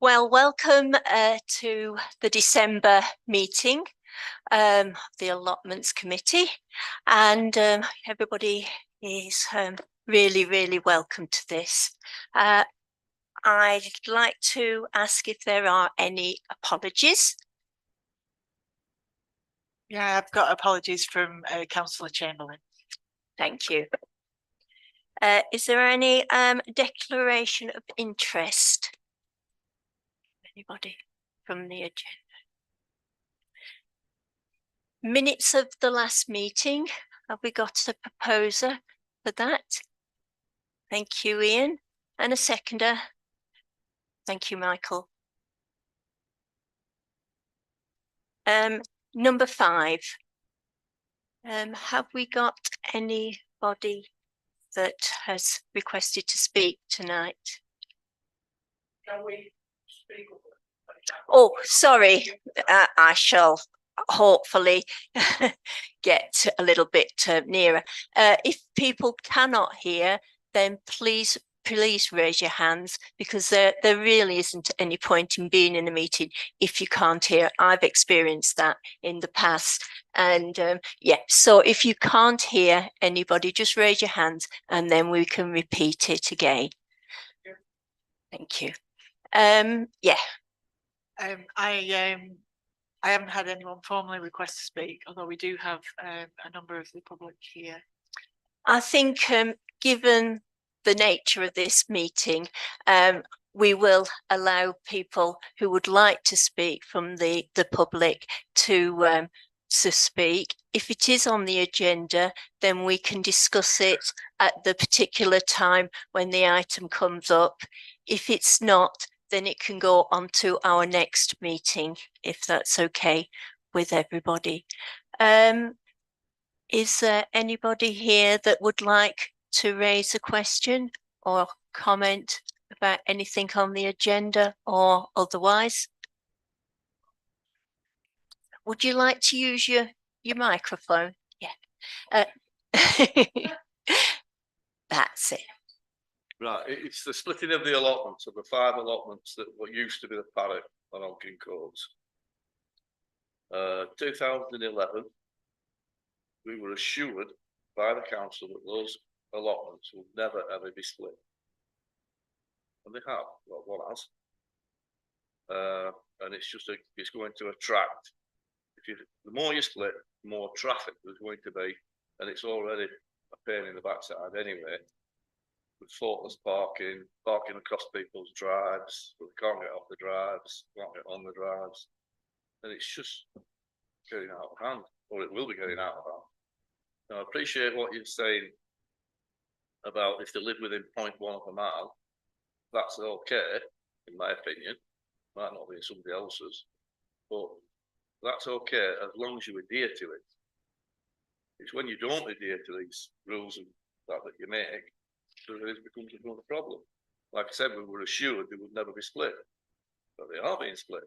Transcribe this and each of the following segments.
Well, welcome to the December meeting of the Allotments Committee, and everybody is really welcome to this. I'd like to ask if there are any apologies. Yeah, I've got apologies from Councillor Chamberlain. Thank you. Is there any declaration of interest? Anybody from the agenda? Minutes of the last meeting. Have we got a proposer for that? Thank you, Ian. And a seconder. Thank you, Michael. Number 5. Have we got anybody that has requested to speak tonight? Can we speak? Oh, sorry. I shall hopefully get a little bit nearer. If people cannot hear, then please raise your hands, because there really isn't any point in being in a meeting if you can't hear. I've experienced that in the past. And yeah, so if you can't hear anybody, just raise your hands and then we can repeat it again. Yeah. Thank you. Yeah. I haven't had anyone formally request to speak, although we do have a number of the public here. I think given the nature of this meeting, we will allow people who would like to speak from the public to speak. If it is on the agenda, then we can discuss it at the particular time when the item comes up. If it's not, then it can go on to our next meeting, if that's okay with everybody. Is there anybody here that would like to raise a question or comment about anything on the agenda or otherwise? Would you like to use your microphone? Yeah. That's it. Right, it's the splitting of the allotments, of the 5 allotments that what used to be the paddock on Ogden Courts. 2011, we were assured by the council that those allotments will never ever be split. And they have, well, one has. And it's going to attract, the more you split, the more traffic there's going to be, and it's already a pain in the backside anyway. With thoughtless parking across people's drives, but they can't get off the drives, can't get on the drives, and it's just getting out of hand, or it will be getting out of hand. Now, I appreciate what you're saying about if they live within 0.1 of a mile, that's okay, in my opinion. Might not be somebody else's, but that's okay as long as you adhere to it. It's when you don't adhere to these rules and that you make, so it becomes another problem. Like I said, we were assured they would never be split, but they are being split.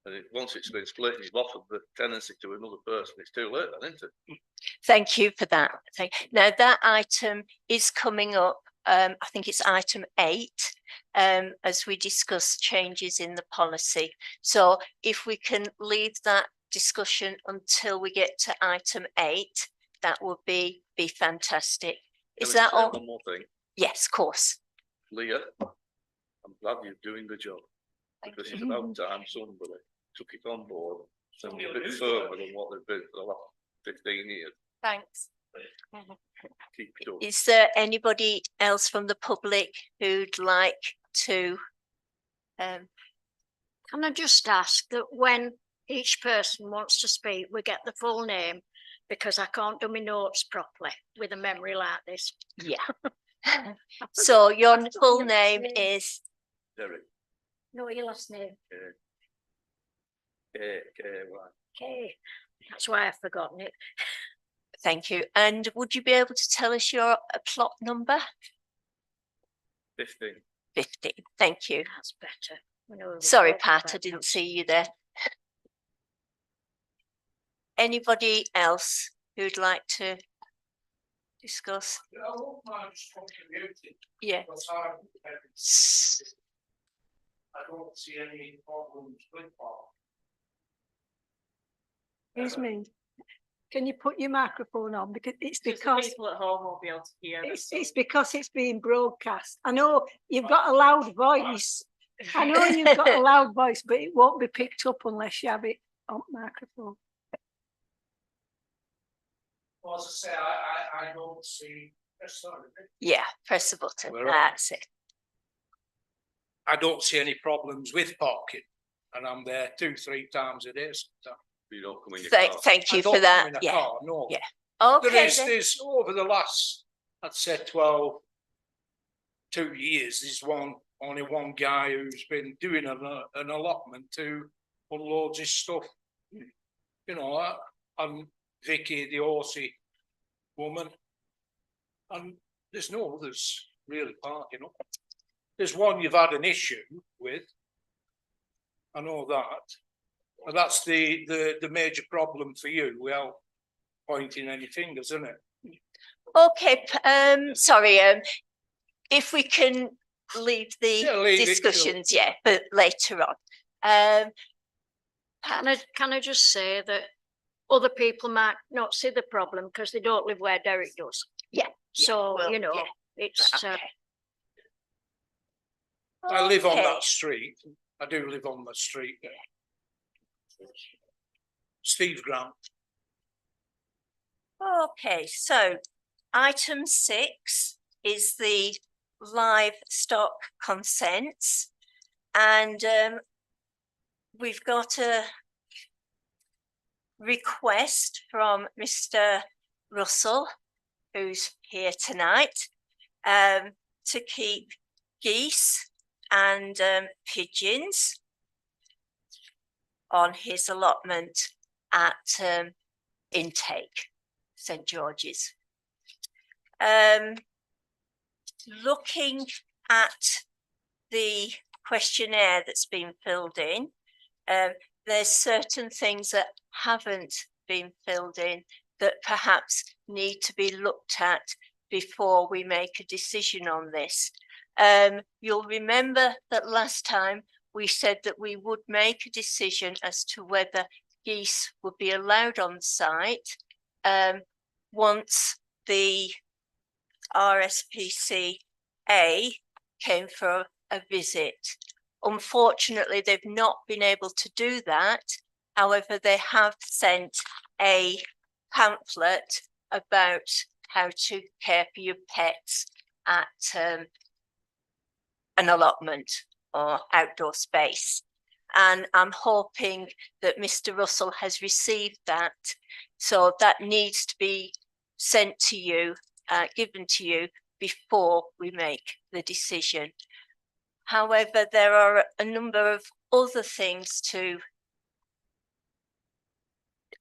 And once it's been split and you've offered the tenancy to another person, it's too late then, isn't it? Thank you for that. Now that item is coming up, I think it's item 8, as we discuss changes in the policy. So if we can leave that discussion until we get to item 8, that would be fantastic. Is that all? One more thing. Yes, of course. Leah, I'm glad you're doing the job. Because it's about time somebody took it on board, something a bit further than what they've been for the last 15 years. Thanks. Keep it up. Is there anybody else from the public who'd like to? Can I just ask that when each person wants to speak, we get the full name, because I can't do my notes properly with a memory like this. Yeah. So your full name is? Derek. No, your last name. Okay, that's why I've forgotten it. Thank you. And would you be able to tell us your plot number? 15. 15. Thank you. That's better. Sorry, Pat, I didn't see you there. Anybody else who'd like to discuss? Yeah. I don't see any problems with parking. Excuse me. Can you put your microphone on? Because it's Just the because people at home won't be able to hear us. it's because it's being broadcast. I know you've got a loud voice. I know you've got a loud voice, but it won't be picked up unless you have it on microphone. Well, as I say, I don't see, sorry. Yeah, press the button. We're on. That's it. I don't see any problems with parking, and I'm there 2-3 times a day. So You don't come in your Thank, car. thank I you don't for come that. in a Yeah. car, no. Yeah. There Okay. is then. this over the last, I'd say 2 years, there's only one guy who's been doing an allotment to unload his stuff. You know, I'm Vicky, the horsey woman, and there's no others really parking up. There's one you've had an issue with. I know that. And that's the major problem for you, without pointing any fingers, isn't it? Okay. Sorry. If we can leave the Yeah, leave it till- discussions, yeah, but later on. Can I just say that other people might not see the problem because they don't live where Derek does. Yeah, So, well, you know, yeah. it's, Okay. I live on Okay. that street. I do live on the street. Steve Grant. Okay, so item 6 is the livestock consents, and we've got a request from Mr. Russell, who's here tonight, to keep geese and pigeons on his allotment at Intake, St George's. Looking at the questionnaire that's been filled in, there's certain things that haven't been filled in that perhaps need to be looked at before we make a decision on this. You'll remember that last time we said that we would make a decision as to whether geese would be allowed on site once the RSPCA came for a visit. Unfortunately, they've not been able to do that. However, they have sent a pamphlet about how to care for your pets at an allotment or outdoor space. And I'm hoping that Mr. Russell has received that. So that needs to be sent to you, given to you before we make the decision. However, there are a number of other things to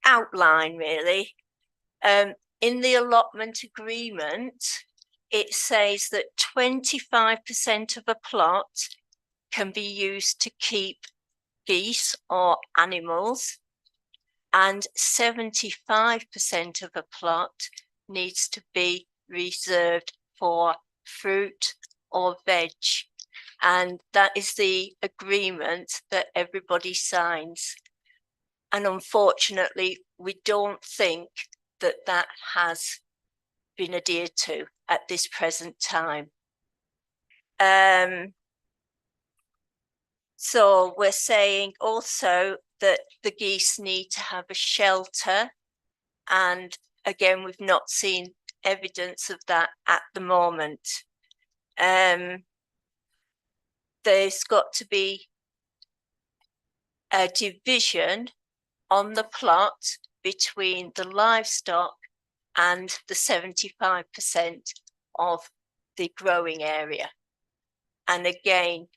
outline, really. In the allotment agreement, it says that 25% of a plot can be used to keep geese or animals, and 75% of a plot needs to be reserved for fruit or veg. And that is the agreement that everybody signs. And unfortunately, we don't think that that has been adhered to at this present time. So we're saying also that the geese need to have a shelter. And again, we've not seen evidence of that at the moment. There's got to be a division on the plot between the livestock and the 75% of the growing area. And again,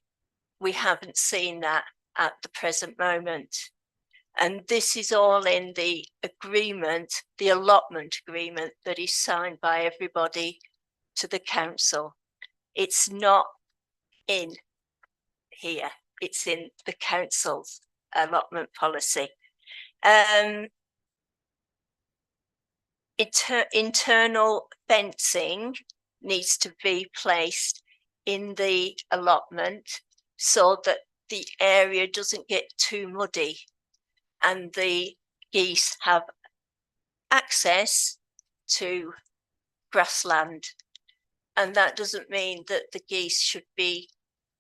we haven't seen that at the present moment. And this is all in the agreement, the allotment agreement that is signed by everybody to the council. It's not in here, it's in the council's allotment policy. Internal fencing needs to be placed in the allotment so that the area doesn't get too muddy and the geese have access to grassland. And that doesn't mean that the geese should be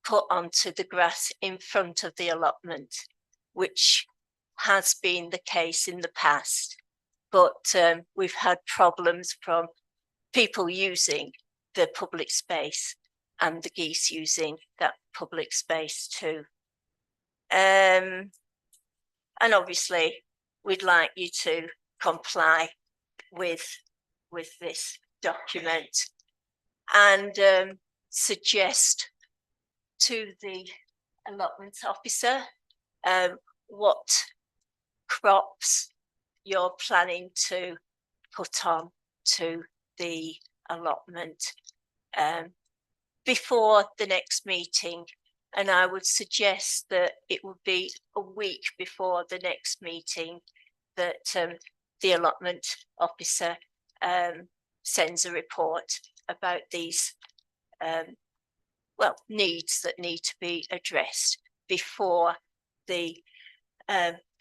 put onto the grass in front of the allotment, which has been the case in the past. But we've had problems from people using the public space and the geese using that public space too. And obviously we'd like you to comply with this document and suggest to the allotments officer what crops you're planning to put on to the allotment before the next meeting. And I would suggest that it would be a week before the next meeting that the allotment officer sends a report about these needs that need to be addressed before the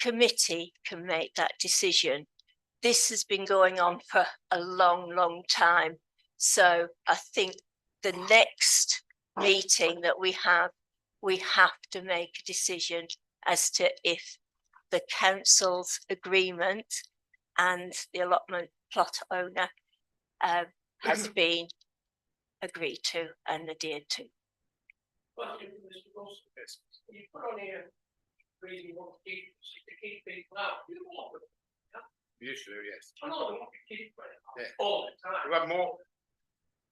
committee can make that decision. This has been going on for a long time. So I think the next meeting that we have to make a decision as to if the council's agreement and the allotment plot owner has been agreed to and adhered to. You put on here, really want to keep people out. You don't want them. We used to, yes. I know, we want to keep them Yeah. all the time. We've had more,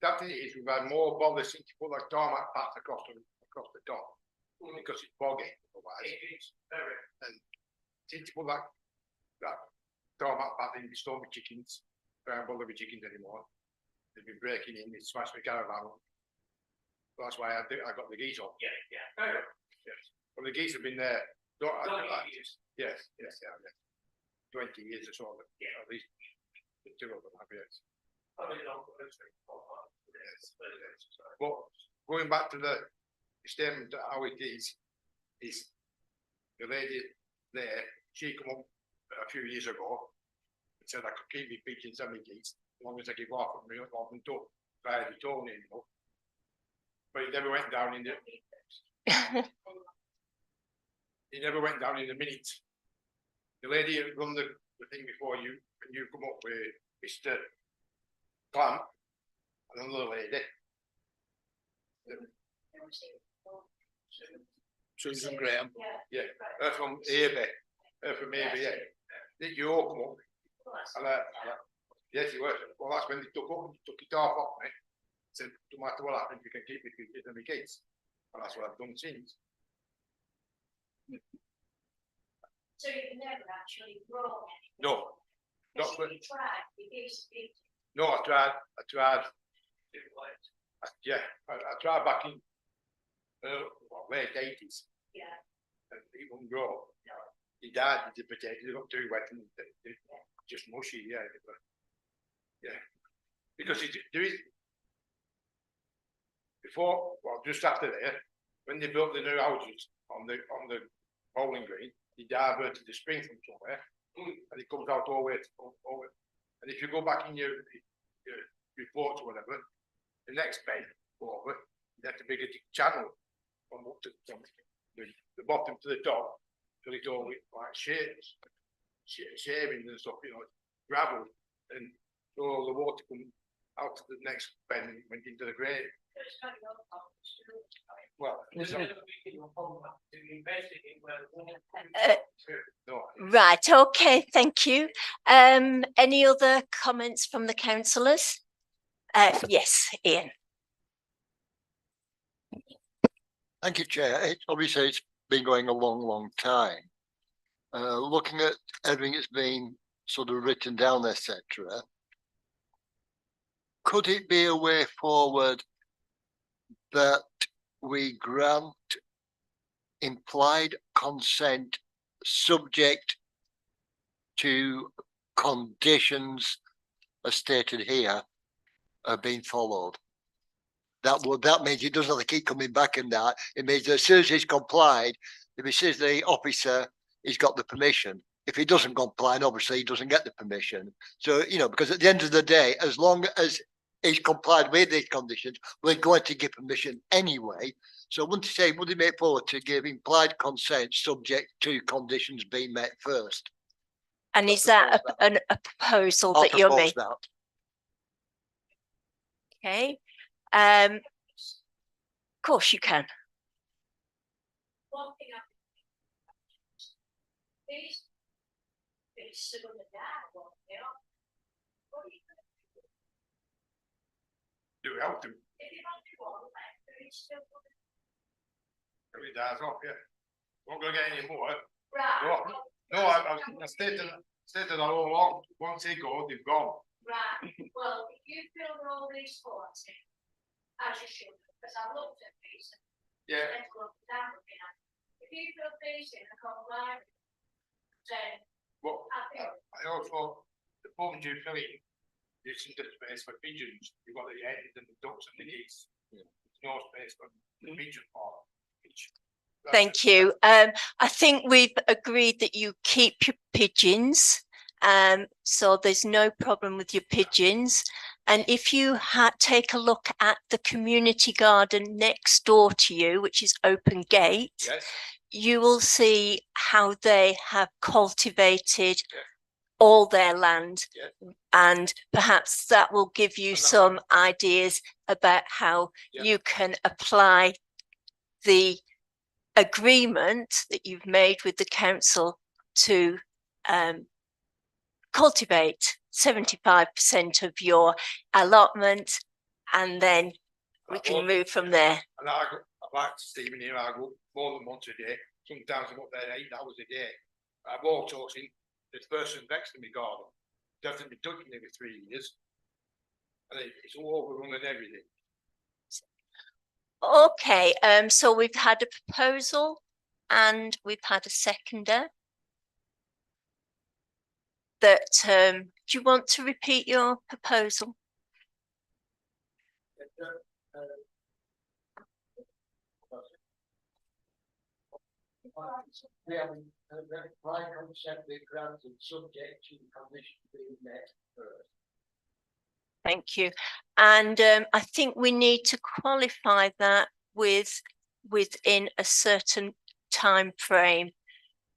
that thing is, we've had more bother since you put that tarmac path across the top, because it's boggy otherwise. It is very. And since you put that tarmac path in, we store my chickens, I don't bother with chickens anymore. They've been breaking in, they smashed my caravan. That's why I got the geese on. Yeah, very. Yes. Well, the geese have been there. Years. Yes, yeah. 20 years or so, Yeah. at least the two of them have, yes. I mean, I'm going to say, Yes. But going back to the statement of how it is the lady there, she come up a few years ago and said I could keep me pigeons and my geese as long as I give off me off and talk by the tone, you know. But it never went down in the minutes. The lady who run the thing before you, when you come up with Mr. Clamp and another lady. Susan Graham. Yeah, her from Avey. Yeah. Did you all come up? And yes, it was. Well, that's when they took it off me. Said, no matter what happens, you can keep me kids and my kids. And that's what I've done since. So you've never actually grown anything? No. Not Because for, you tried, you used to. no, I tried. I tried back in late 80s. Yeah. And it wouldn't grow. He died with the potatoes, they got too wet and they just mushy, yeah. But, yeah. Because there is before, well, just after there, when they built the new houses on the bowling green, they diverted the spring from somewhere, and it comes out all the way over. And if you go back in your reports or whatever, the next bed over, you have to bigger channel from up to the bottom to the top, till it all like shavings and stuff, you know, gravel, and all the water come out to the next bed and went into the grave. Well, no, Right, okay, thank you. Any other comments from the councillors? Yes, Ian. Thank you, Chair. Obviously, it's been going a long time. Looking at everything that's been sort of written down, etc., could it be a way forward that we grant implied consent subject to conditions as stated here are being followed? that means it doesn't have to keep coming back and that. It means that as soon as he's complied, if he says the officer he's got the permission. If he doesn't comply, and obviously he doesn't get the permission. So, you know, because at the end of the day, as long as he's complied with these conditions, we're going to give permission anyway. So I want to say, would he make forward to give implied consent subject to conditions being met first? And is that a proposal I'll that you're propose making? that. Okay. Of course you can. One thing I these sit on the down one, you know. What are you gonna do? Do we have to? If you don't do one, it's still Every day's off, yeah. Not gonna get any more. right. No, I stated all along, once they go, they've gone. Right, well, if you fill all these forms in, as you should, because I looked at these. Yeah. Let's go down a bit. If you fill these in, I can't lie. Then Well, I think, I also, the forms you fill in, there's some space for pigeons. You've got the hens and the ducks and the geese. There's no space for the pigeon part. Thank you. I think we've agreed that you keep your pigeons. So there's no problem with your pigeons. And if you take a look at the community garden next door to you, which is Open Gate, Yes. you will see how they have cultivated all their land. Yeah. And perhaps that will give you some ideas about how you can apply the agreement that you've made with the council to cultivate 75% of your allotment, and then we can move from there. And I like Stephen here, I go more than once a day. Sometimes I'm up there 8 hours a day. I've also seen this person next to me garden. Doesn't be touching every 3 years. And it's all overrun and everything. Okay, so we've had a proposal and we've had a seconder. That do you want to repeat your proposal? We have implied consent being granted subject to conditions being met first. Thank you. And I think we need to qualify that within a certain time frame.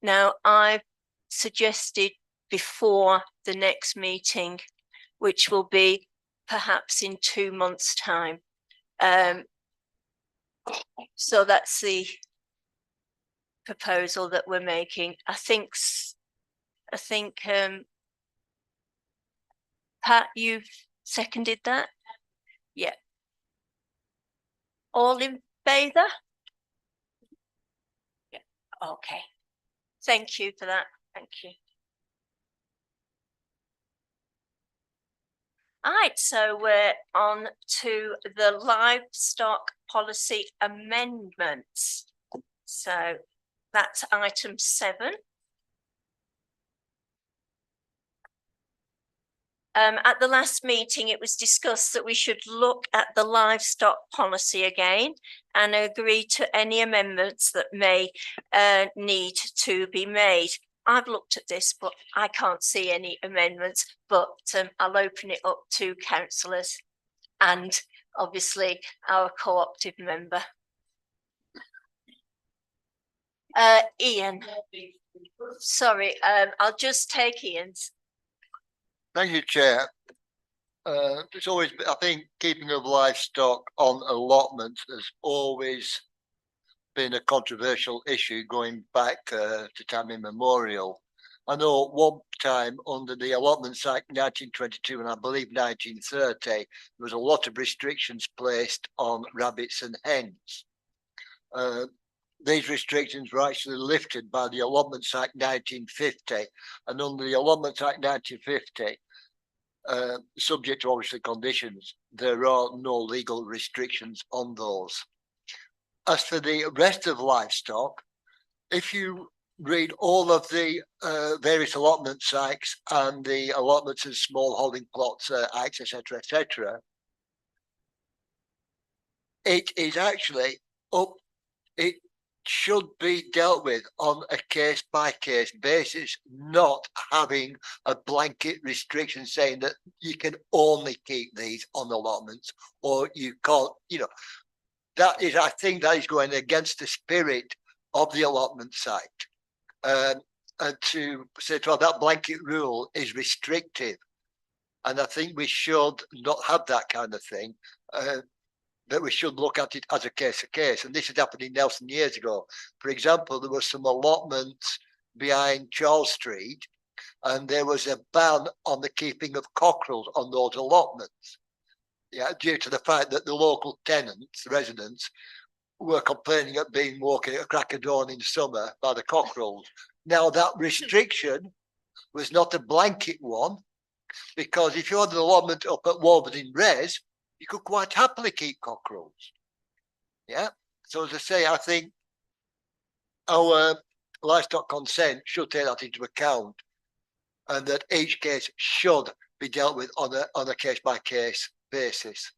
Now, I've suggested before the next meeting, which will be perhaps in 2 months' time. So that's the proposal that we're making. I think Pat, you've seconded that? Yeah. All in favour? Yeah, okay. Thank you for that. Thank you. All right, so we're on to the livestock policy amendments. So that's item 7. At the last meeting, it was discussed that we should look at the livestock policy again and agree to any amendments that may need to be made. I've looked at this, but I can't see any amendments, but I'll open it up to councillors and obviously our co-optive member. Ian, sorry, I'll just take Ian's. Thank you, Chair. It's always, I think, keeping of livestock on allotments has always been a controversial issue going back to time immemorial. I know one time under the Allotments Act 1922 and I believe 1930, there was a lot of restrictions placed on rabbits and hens. These restrictions were actually lifted by the Allotments Act 1950, and under the Allotments Act 1950, subject to obviously conditions, there are no legal restrictions on those. As for the rest of livestock, if you read all of the various allotments acts and the allotments and small holding plots acts, etc., etc., it is actually up, it should be dealt with on a case by case basis, not having a blanket restriction saying that you can only keep these on allotments or you can't, you know, that is, I think that is going against the spirit of the allotment site. And to say to have that blanket rule is restrictive. And I think we should not have that kind of thing. That we should look at it as a case to case. And this had happened in Nelson years ago. For example, there were some allotments behind Charles Street, and there was a ban on the keeping of cockerels on those allotments. Yeah, due to the fact that the local tenants, residents, were complaining of being woken at a crack of dawn in summer by the cockerels. Now that restriction was not a blanket one, because if you had an allotment up at Warburton Res, you could quite happily keep cockerels. Yeah. So as I say, I think our livestock consent should take that into account, and that each case should be dealt with on a case by case basis.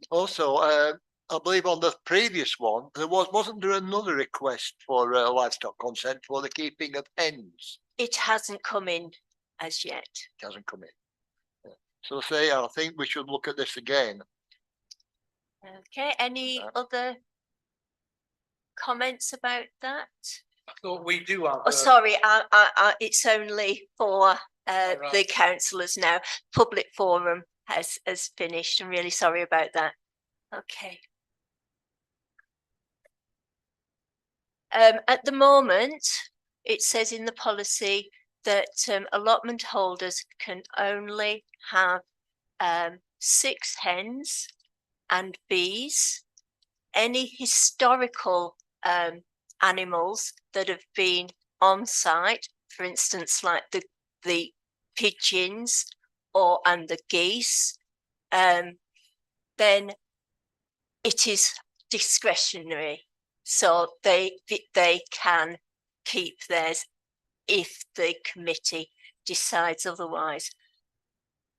Also, I believe on the previous one there wasn't there another request for livestock consent for the keeping of hens? It hasn't come in as yet. It hasn't come in. Yeah. So say I think we should look at this again. Okay, any other comments about that? I thought we do have. Oh, sorry, it's only for the councillors now. Public forum has finished. I'm really sorry about that. Okay. At the moment, it says in the policy that allotment holders can only have 6 hens and bees. Any historical animals that have been on site, for instance, like the pigeons and the geese, then it is discretionary. So they can keep theirs if the committee decides otherwise.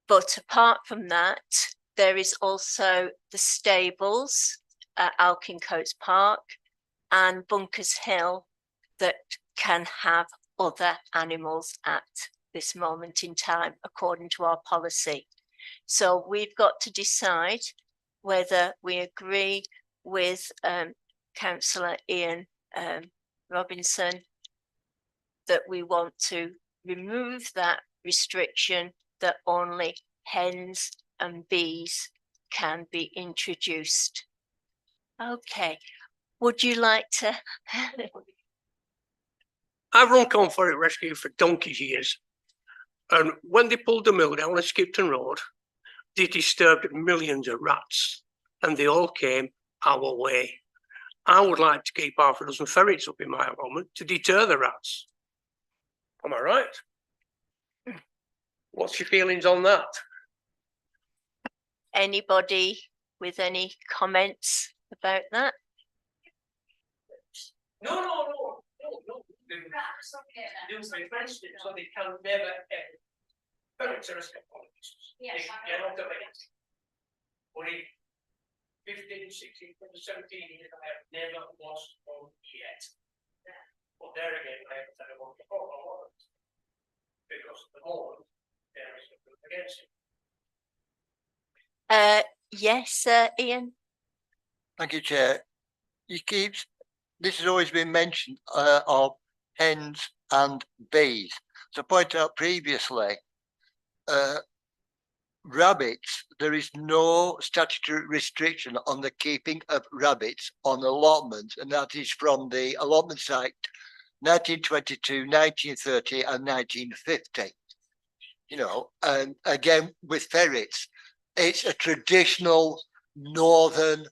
But apart from that, there is also the stables at Alkincoats Park and Bunkers Hill that can have other animals at this moment in time, according to our policy. So we've got to decide whether we agree with Councillor Ian Robinson that we want to remove that restriction that only hens and bees can be introduced. Okay, would you like to? I've run Conflict Rescue for donkey's years, and when they pulled the mill down on Skipton Road, they disturbed millions of rats, and they all came our way. I would like to keep half a dozen ferrets up in my allotment to deter the rats. Am I right? What's your feelings on that? Anybody with any comments about that? No. So they can never ever. Ferrets are escapologists. Yes, They cannot have it. Only 15, 16, 17 years I have never lost one yet. But there again, I have to have one before. Because at the moment, there is nothing against it. Yes, Ian. Thank you, Chair. This has always been mentioned of hens and bees. So I pointed out previously, rabbits, there is no statutory restriction on the keeping of rabbits on allotments, and that is from the Allotments Act 1922, 1930 and 1950. You know, and again with ferrets, it's a traditional northern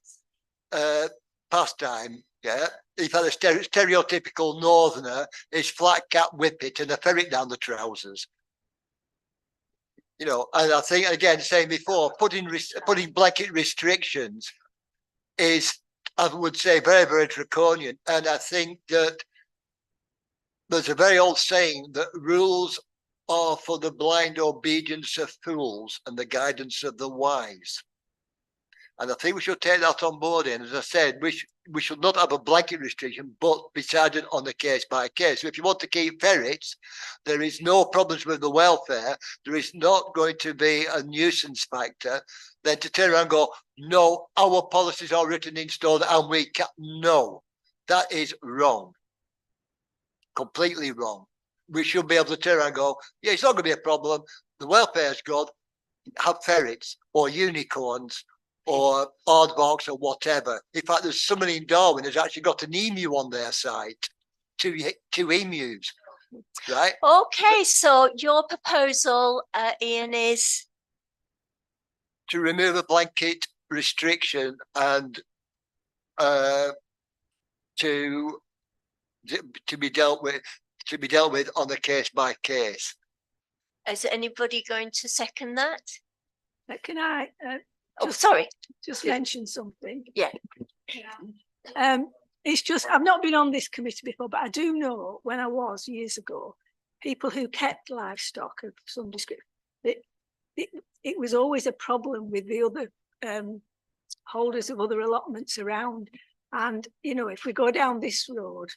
pastime. Yeah, if a stereotypical northerner is flat cap whippet and a ferret down the trousers. You know, and I think again, saying before, putting blanket restrictions is, I would say, very, very draconian. And I think that there's a very old saying that rules are for the blind obedience of fools and the guidance of the wise. And I think we should take that on board. And as I said, we should not have a blanket restriction, but be decided on a case by case. So if you want to keep ferrets, there is no problems with the welfare. There is not going to be a nuisance factor. Then to turn around and go, no, our policies are written in stone and we can't. No, that is wrong. Completely wrong. We should be able to turn around and go, yeah, it's not going to be a problem. The welfare's good. Have ferrets or unicorns or aardvarks or whatever. In fact, there's someone in Darwin who's actually got an emu on their site, two emus, right? Okay, so your proposal, Ian, is To remove a blanket restriction and to be dealt with on a case by case. is anybody going to second that? Can I Oh, sorry. just mention something? Yeah. It's just, I've not been on this committee before, but I do know when I was years ago, people who kept livestock of some description, it was always a problem with the other holders of other allotments around. And, you know, if we go down this road,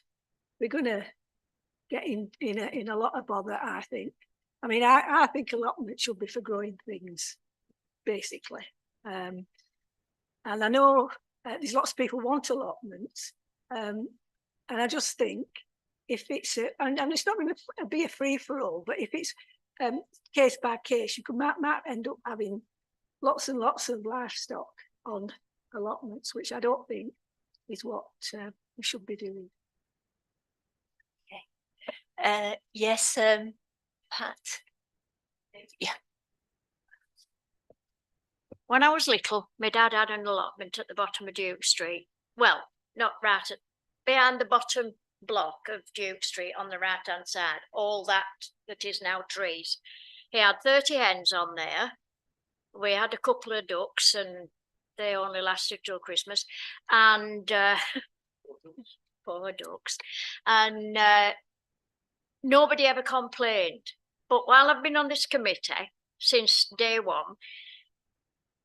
we're going to get in a lot of bother, I think. I mean, I think allotments should be for growing things, basically. And I know there's lots of people want allotments. And I just think if it's, and it's not going to be a free-for-all, but if it's case by case, you might end up having lots and lots of livestock on allotments, which I don't think is what we should be doing. Okay. Yes, Pat. Yeah. When I was little, my dad had an allotment at the bottom of Duke Street. Well, not right behind the bottom block of Duke Street on the right-hand side, all that is now trees. He had 30 hens on there. We had a couple of ducks and they only lasted till Christmas. And poor ducks. And nobody ever complained. But while I've been on this committee since day one,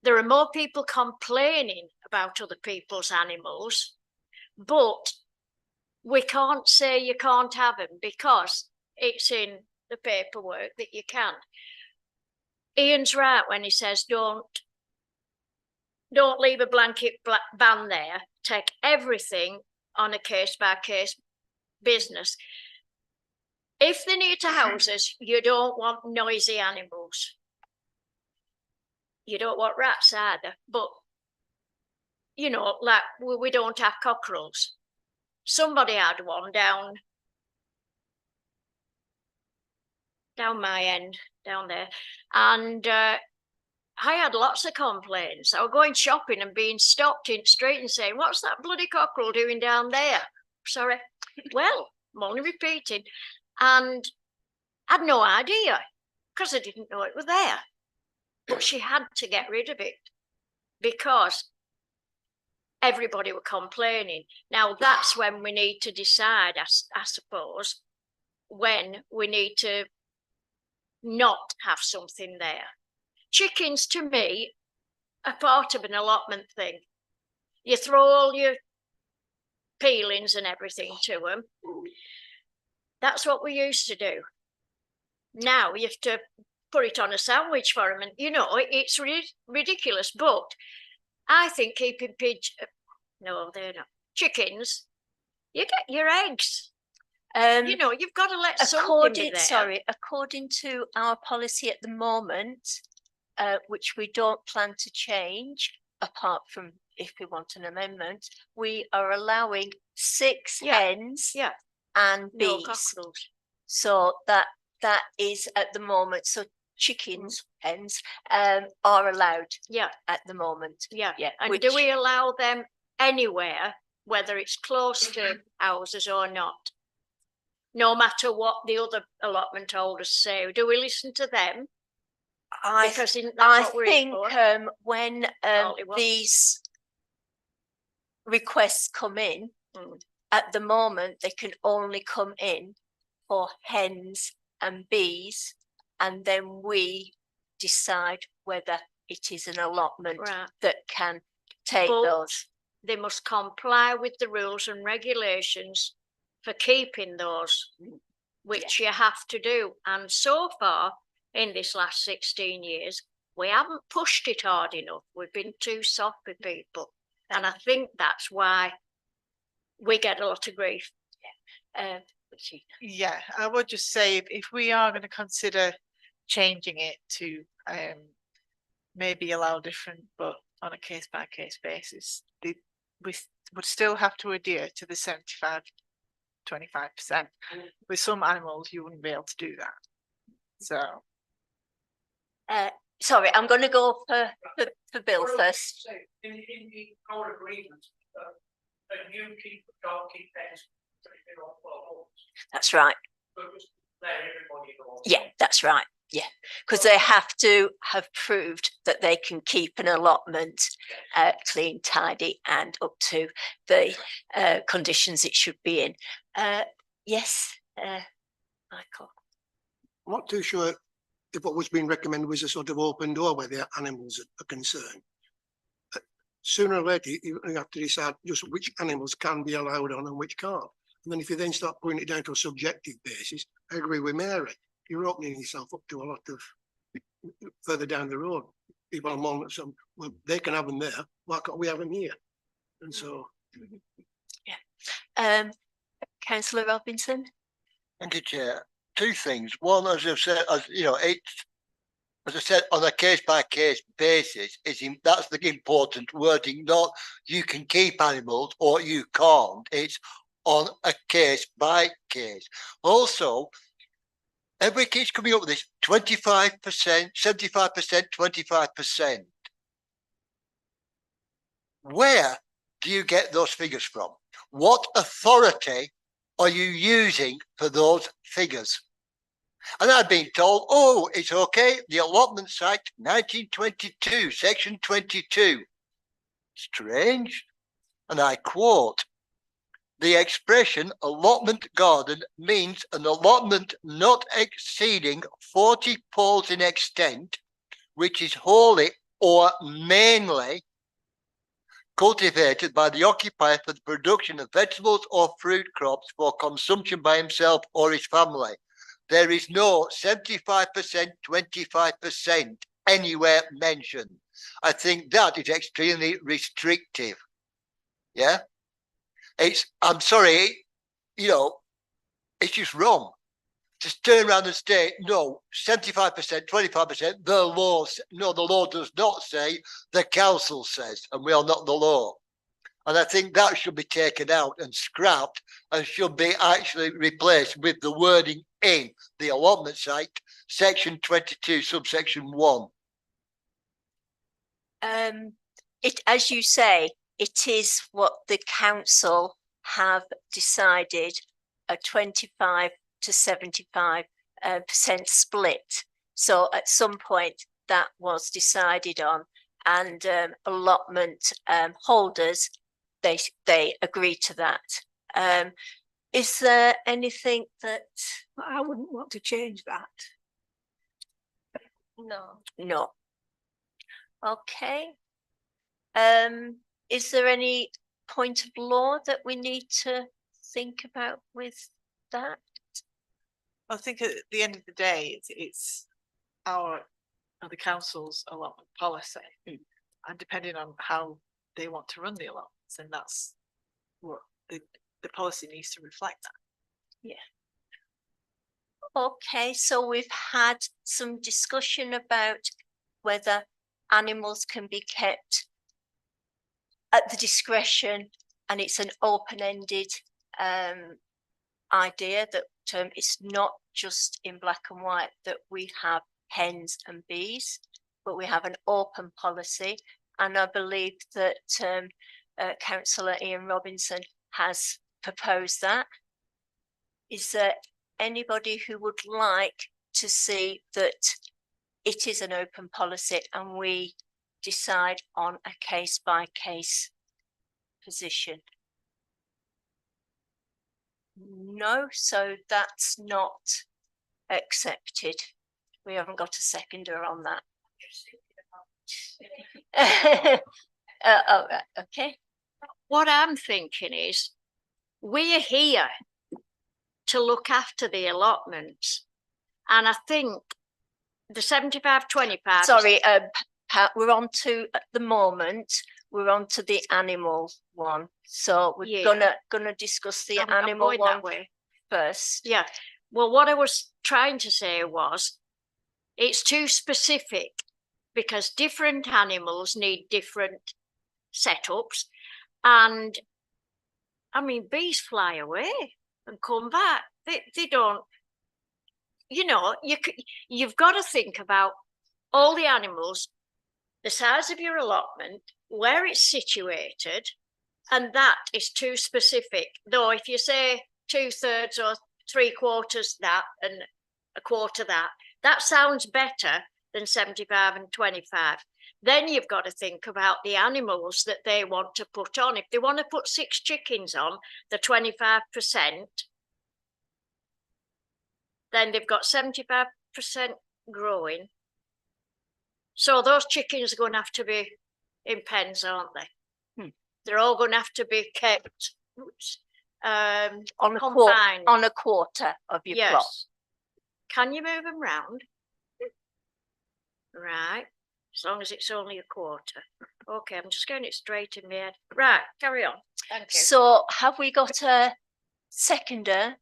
there are more people complaining about other people's animals, but we can't say you can't have them because it's in the paperwork that you can. Ian's right when he says don't leave a blanket ban there. Take everything on a case-by-case business. If they're near to houses, you don't want noisy animals. You don't want rats either, but, you know, like we don't have cockerels. Somebody had one down my end, down there, and I had lots of complaints. I was going shopping and being stopped in the street and saying, what's that bloody cockerel doing down there? Sorry. Well, I'm only repeating. And I had no idea because I didn't know it was there. But she had to get rid of it because everybody were complaining. Now, that's when we need to decide, I suppose, when we need to not have something there. Chickens, to me, are part of an allotment thing. You throw all your peelings and everything to them. That's what we used to do. Now you have to put it on a sandwich for them, and you know it's ridiculous. But I think keeping no, they're not chickens. You get your eggs. You know, you've got to let something be there. Sorry, according to our policy at the moment, which we don't plan to change, apart from if we want an amendment, we are allowing 6 hens and bees. No cockerels. So that is at the moment. So chickens, hens, are allowed. At the moment. And do we allow them anywhere, whether it's close to houses or not? No matter what the other allotment holders say, do we listen to them? I think when these requests come in, at the moment they can only come in for hens and bees, and then we decide whether it is an allotment that can take But those. they must comply with the rules and regulations for keeping those, which you have to do. And so far, in this last 16 years, we haven't pushed it hard enough. We've been too soft with people. And I think that's why we get a lot of grief. Yeah, I would just say if we are going to consider changing it to maybe allow different, but on a case by case basis, we would still have to adhere to the 75-25%. With some animals, you wouldn't be able to do that. So. Sorry, I'm going to go for Bill first. In our agreement, a new keep dog keep pets. That's right. Yeah, that's right. Yeah, because they have to have proved that they can keep an allotment clean, tidy, and up to the conditions it should be in. Yes, Michael. I'm not too sure if what was being recommended was a sort of open door where the animals are concerned. Sooner or later, you have to decide just which animals can be allowed on and which can't. And then if you then start putting it down to a subjective basis, I agree with Mary. You're opening yourself up to a lot of further down the road. People are more some, well, they can have them there. Why can't we have them here? And so, yeah. Councillor Robinson. Thank you, Chair. Two things. One, as I've said, as I said, on a case-by-case basis, that's the important wording. Not you can keep animals or you can't. It's on a case-by-case. Also, everybody keeps coming up with this 25%, 75%, 25%. Where do you get those figures from? What authority are you using for those figures? And I've been told, oh, it's okay. The Allotment Act, 1922, section 22. Strange. And I quote, the expression allotment garden means an allotment not exceeding 40 poles in extent, which is wholly or mainly cultivated by the occupier for the production of vegetables or fruit crops for consumption by himself or his family. There is no 75%, 25% anywhere mentioned. I think that is extremely restrictive. Yeah. I'm sorry, it's just wrong. Just turn around and say, no, 75%, 25%, the law does not say, the council says, and we are not the law. And I think that should be taken out and scrapped and should be actually replaced with the wording in the Allotments Act, section 22, subsection 1. As you say, it is what the council have decided, a 25 to 75% split. So at some point that was decided on, and allotment holders, they agree to that. Is there anything that I wouldn't want to change that. No. Okay. Is there any point of law that we need to think about with that? I think at the end of the day, it's the council's allotment policy, and depending on how they want to run the allotments, and that's what the policy needs to reflect that. Yeah. Okay, so we've had some discussion about whether animals can be kept at the discretion, and it's an open-ended idea that it's not just in black and white that we have hens and bees, but we have an open policy. And I believe that Councillor Ian Robinson has proposed that. Is there anybody who would like to see that it is an open policy and we decide on a case-by-case position? No, so that's not accepted. We haven't got a seconder on that. Okay. What I'm thinking is, we're here to look after the allotments. And I think the 75-25. Sorry, Pat, we're on to, at the moment, we're on to the animal one. So we're Yeah. gonna discuss the I'm animal going one that way. first. Yeah. Well, what I was trying to say was, it's too specific because different animals need different setups. And I mean, bees fly away and come back. They don't, you know, you've got to think about all the animals, the size of your allotment, where it's situated, and that is too specific. Though if you say 2/3 or 3/4 that and 1/4 that, that sounds better than 75-25. Then you've got to think about the animals that they want to put on. If they want to put 6 chickens on, the 25%, then they've got 75% growing. So those chickens are going to have to be in pens, aren't they? They're all going to have to be kept on a confined. on a quarter of your Yes. plot. Can you move them round? Right. As long as it's only 1/4. Okay, I'm just getting it straight in my head. Right, carry on. Thank you. So have we got a seconder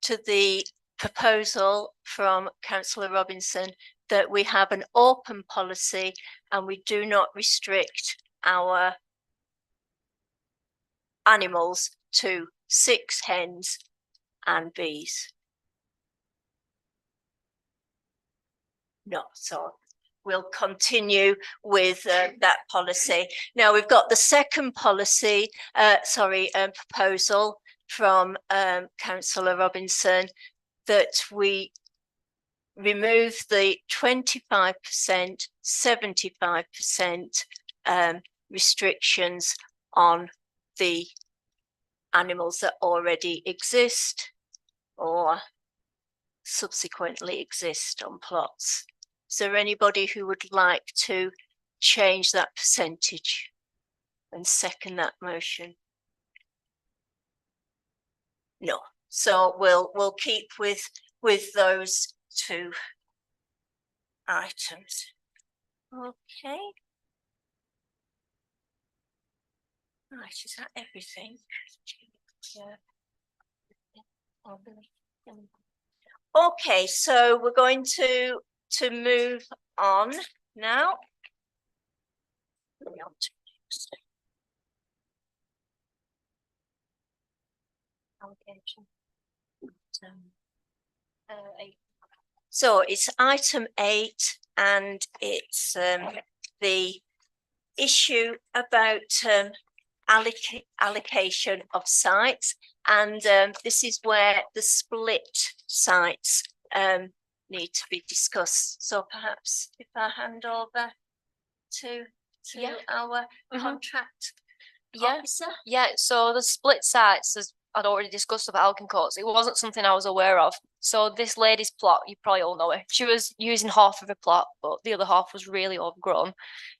to the proposal from Councillor Robinson that we have an open policy and we do not restrict our animals to 6 hens and bees? No, so we'll continue with that policy. Now we've got the second policy, proposal from Councillor Robinson that we remove the 25%, 75% restrictions on the animals that already exist or subsequently exist on plots. Is there anybody who would like to change that percentage and second that motion? No. So we'll keep with those 2 items. Okay. Right, is that everything? Yeah. Okay, so we're going to move on now. So it's item 8 and it's the issue about allocation of sites, and this is where the split sites need to be discussed. So perhaps if I hand over to our contract officer. Yeah, so the split sites, as I'd already discussed with Alkin Courts, it wasn't something I was aware of. So this lady's plot, you probably all know her. She was using half of her plot, but the other half was really overgrown.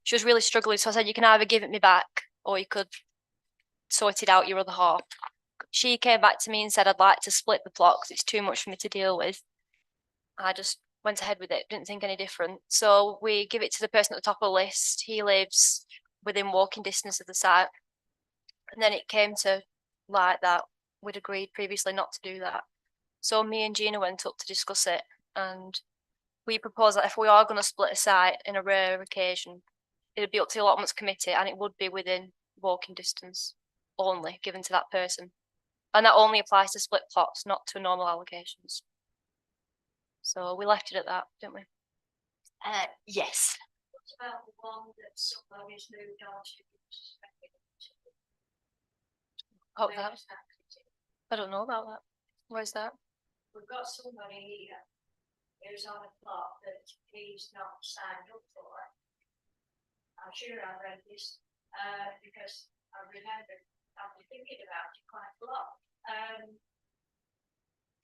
She was really struggling, so I said, you can either give it me back or you could sort it out your other half. She came back to me and said, I'd like to split the plot because it's too much for me to deal with. I just went ahead with it, didn't think any different. So we give it to the person at the top of the list. He lives within walking distance of the site. And then it came to light that we'd agreed previously not to do that. So me and Gina went up to discuss it, and we proposed that if we are going to split a site in a rare occasion, it would be up to the Allotments Committee, and it would be within walking distance only given to that person. And that only applies to split plots, not to normal allocations. So we left it at that, didn't we? Yes. What about the one that somebody's moved on to? Oh, that. I don't know about that. Where's that? We've got somebody here who's on a plot that he's not signed up for. I'm sure I read this because I remember I've been thinking about it quite a lot.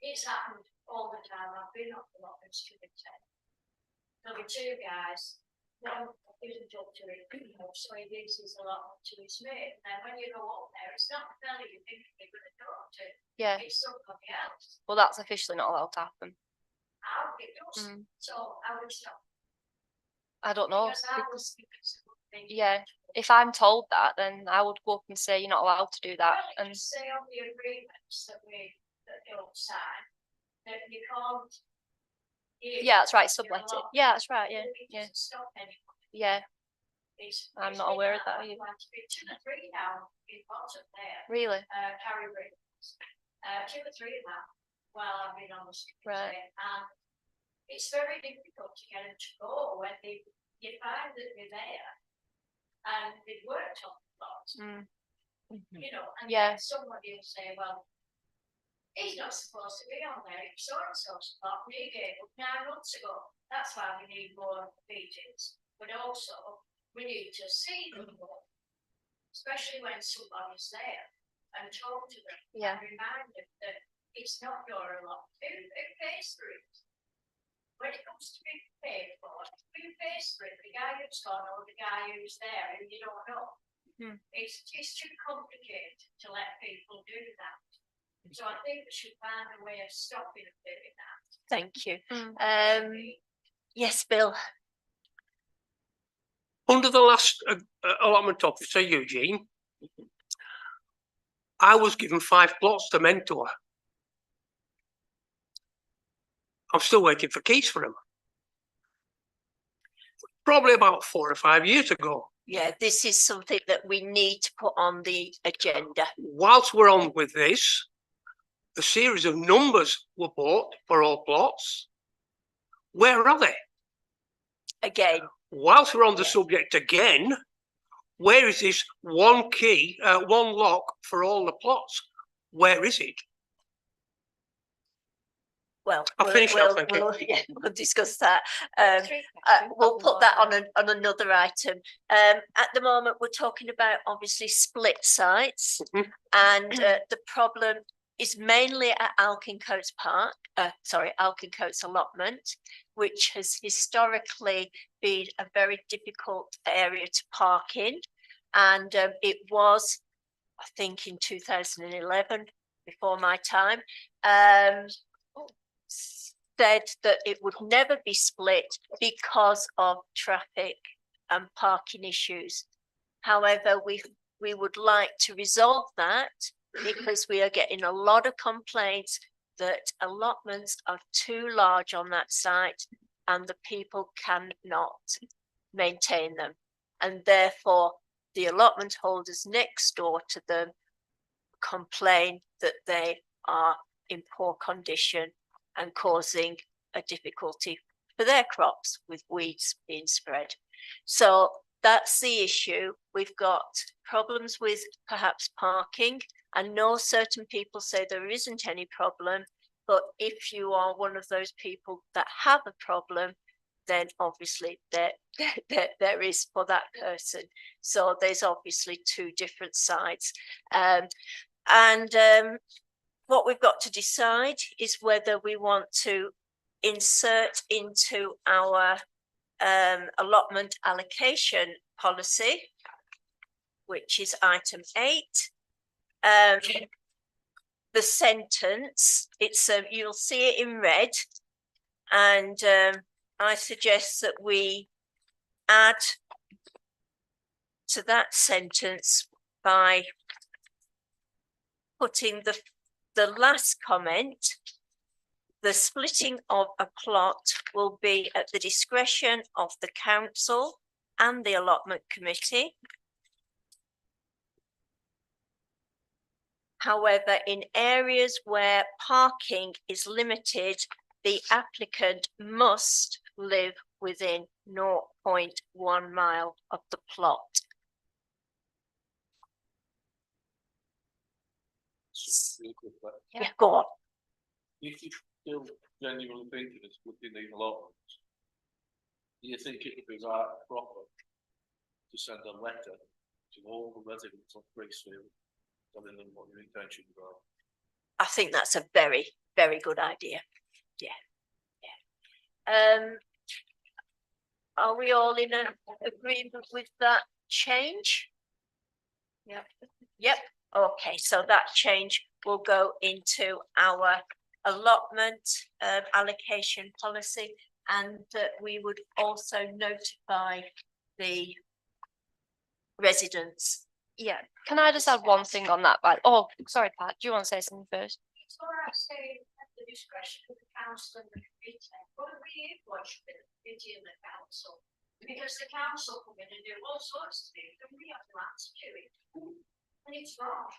It's happened all the time. I've been on Allotments Committee. There'll be 2 guys. one isn't up to it, you know, so he uses a lot to his mate. And then when you go up there, it's not the fella you think you're going to talk to. Yeah. It's somebody else. Well, that's officially not allowed to happen. How it does. So I would stop. I don't know. Because I was thinking, Yeah. If I'm told that, then I would go up and say you're not allowed to do that. well, And you say on the agreements that don't sign, that you can't. yeah, that's right. Sublet it. Yeah, that's right. Yeah. Yeah. Stop anyone. Yeah. I'm not aware of that either. Two or three now in bottom there, Really. carry rings. Two or three now while I've been on the street. Right. And it's very difficult to get them to go when you find that they're there and they've worked on the plot, you know, and Yeah. then somebody will say, well, he's not supposed to be on there, it's so and so's plot, and he gave up 9 months ago. That's why we need more meetings, but also we need to see them more, especially when somebody's there, and talk to them. Yeah. And remind them that it's not your lot. Who pays for it? When it comes to being paid for, who pays for it? The guy who's gone or the guy who's there who you don't know? It's too complicated to let people do that. So I think we should find a way of stopping them doing that. Thank you. Yes, Bill. Under the last allotment officer, Eugene, I was given 5 plots to mentor. I'm still waiting for keys for them. Probably about 4 or 5 years ago. Yeah, this is something that we need to put on the agenda. Whilst we're on with this, a series of numbers were bought for all plots. Where are they? Again. Whilst we're on the subject again, where is this one key, one lock for all the plots? Where is it? Well, I'll finish now, thank you. We'll discuss that. We'll put that on another item. At the moment, we're talking about obviously split sites, and the problem is mainly at Alkincoats Park. Alkincoats allotment, which has historically been a very difficult area to park in, and it was, I think, in 2011, before my time. Said that it would never be split because of traffic and parking issues. However, we would like to resolve that because we are getting a lot of complaints that allotments are too large on that site and the people cannot maintain them. And therefore, the allotment holders next door to them complain that they are in poor condition and causing a difficulty for their crops with weeds being spread. So that's the issue. We've got problems with perhaps parking. I know certain people say there isn't any problem, but if you are one of those people that have a problem, then obviously there is for that person. So there's obviously 2 different sides. What we've got to decide is whether we want to insert into our allotment allocation policy, which is item 8. The sentence, it's you'll see it in red, and I suggest that we add to that sentence by putting the last comment: the splitting of a plot will be at the discretion of the council and the allotment committee. However, in areas where parking is limited, the applicant must live within 0.1 mile of the plot. Yeah, go on. If you still genuinely think it's within these allotments, do you think it would be right proper to send a letter to all the residents of Gracefield telling them what your intentions are? I think that's a very, very good idea. Yeah. Are we all in agreement with that change? Yep. Yep. Okay, so that change will go into our allotment allocation policy, and we would also notify the residents. Yeah, can I just add one thing on that? Oh, sorry, Pat, do you want to say something first? It's all right saying at the discretion of the council and the committee, but we watch the committee and the council. Because the council come in and do all sorts of things, and we have to answer to it. And it's wrong,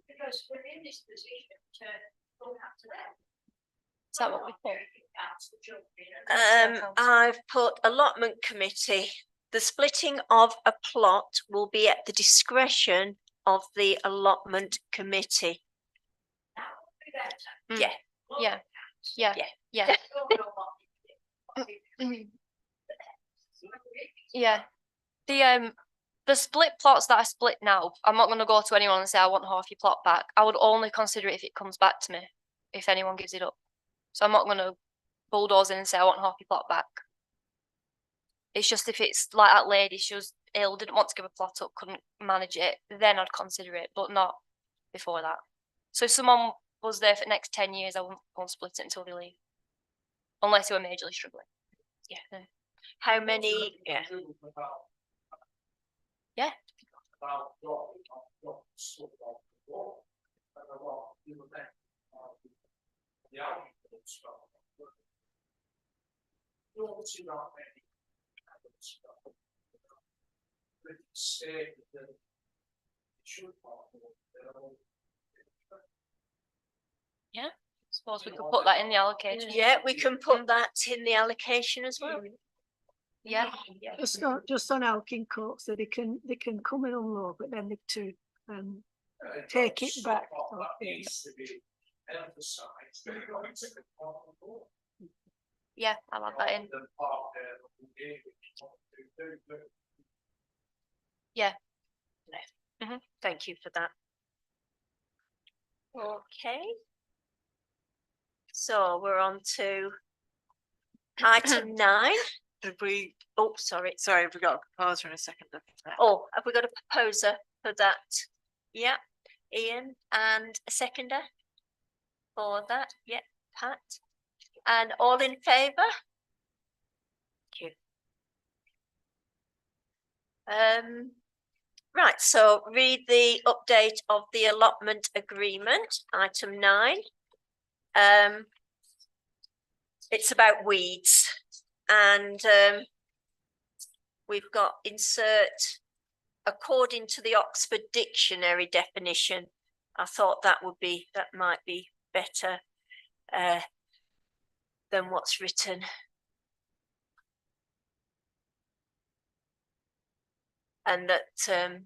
because we're in this position to go after them. Is that what we thought? I've put allotment committee. The splitting of a plot will be at the discretion of the allotment committee. That would be better. Yeah. Yeah, yeah, Yeah. yeah. The split plots that I split now, I'm not going to go to anyone and say I want half your plot back. I would only consider it if it comes back to me, if anyone gives it up. So I'm not going to bulldoze in and say I want half your plot back. It's just if it's like that lady, she was ill, didn't want to give a plot up, couldn't manage it, then I'd consider it, but not before that. So if someone was there for the next 10 years, I wouldn't go and split it until they leave. Unless they were majorly struggling. Yeah. How many? Yeah. Yeah. Yeah, suppose we could put that in the allocation. Yeah, we can put that in the allocation as well. Yeah. Just on Alkin Court, so they can come and unload, but then they to take it back. Yeah, I'll add that in. Yeah. Thank you for that. Okay. So we're on to item 9. Have we, Oh, sorry. sorry, have we got a proposer in a second? Oh, have we got a proposer for that? Yeah, Ian, and a seconder for that. Yeah, Pat. And all in favour? Thank you. Right, so read the update of the allotment agreement, item 9. It's about weeds, and we've got insert according to the Oxford Dictionary definition. I thought that might be better than what's written. And that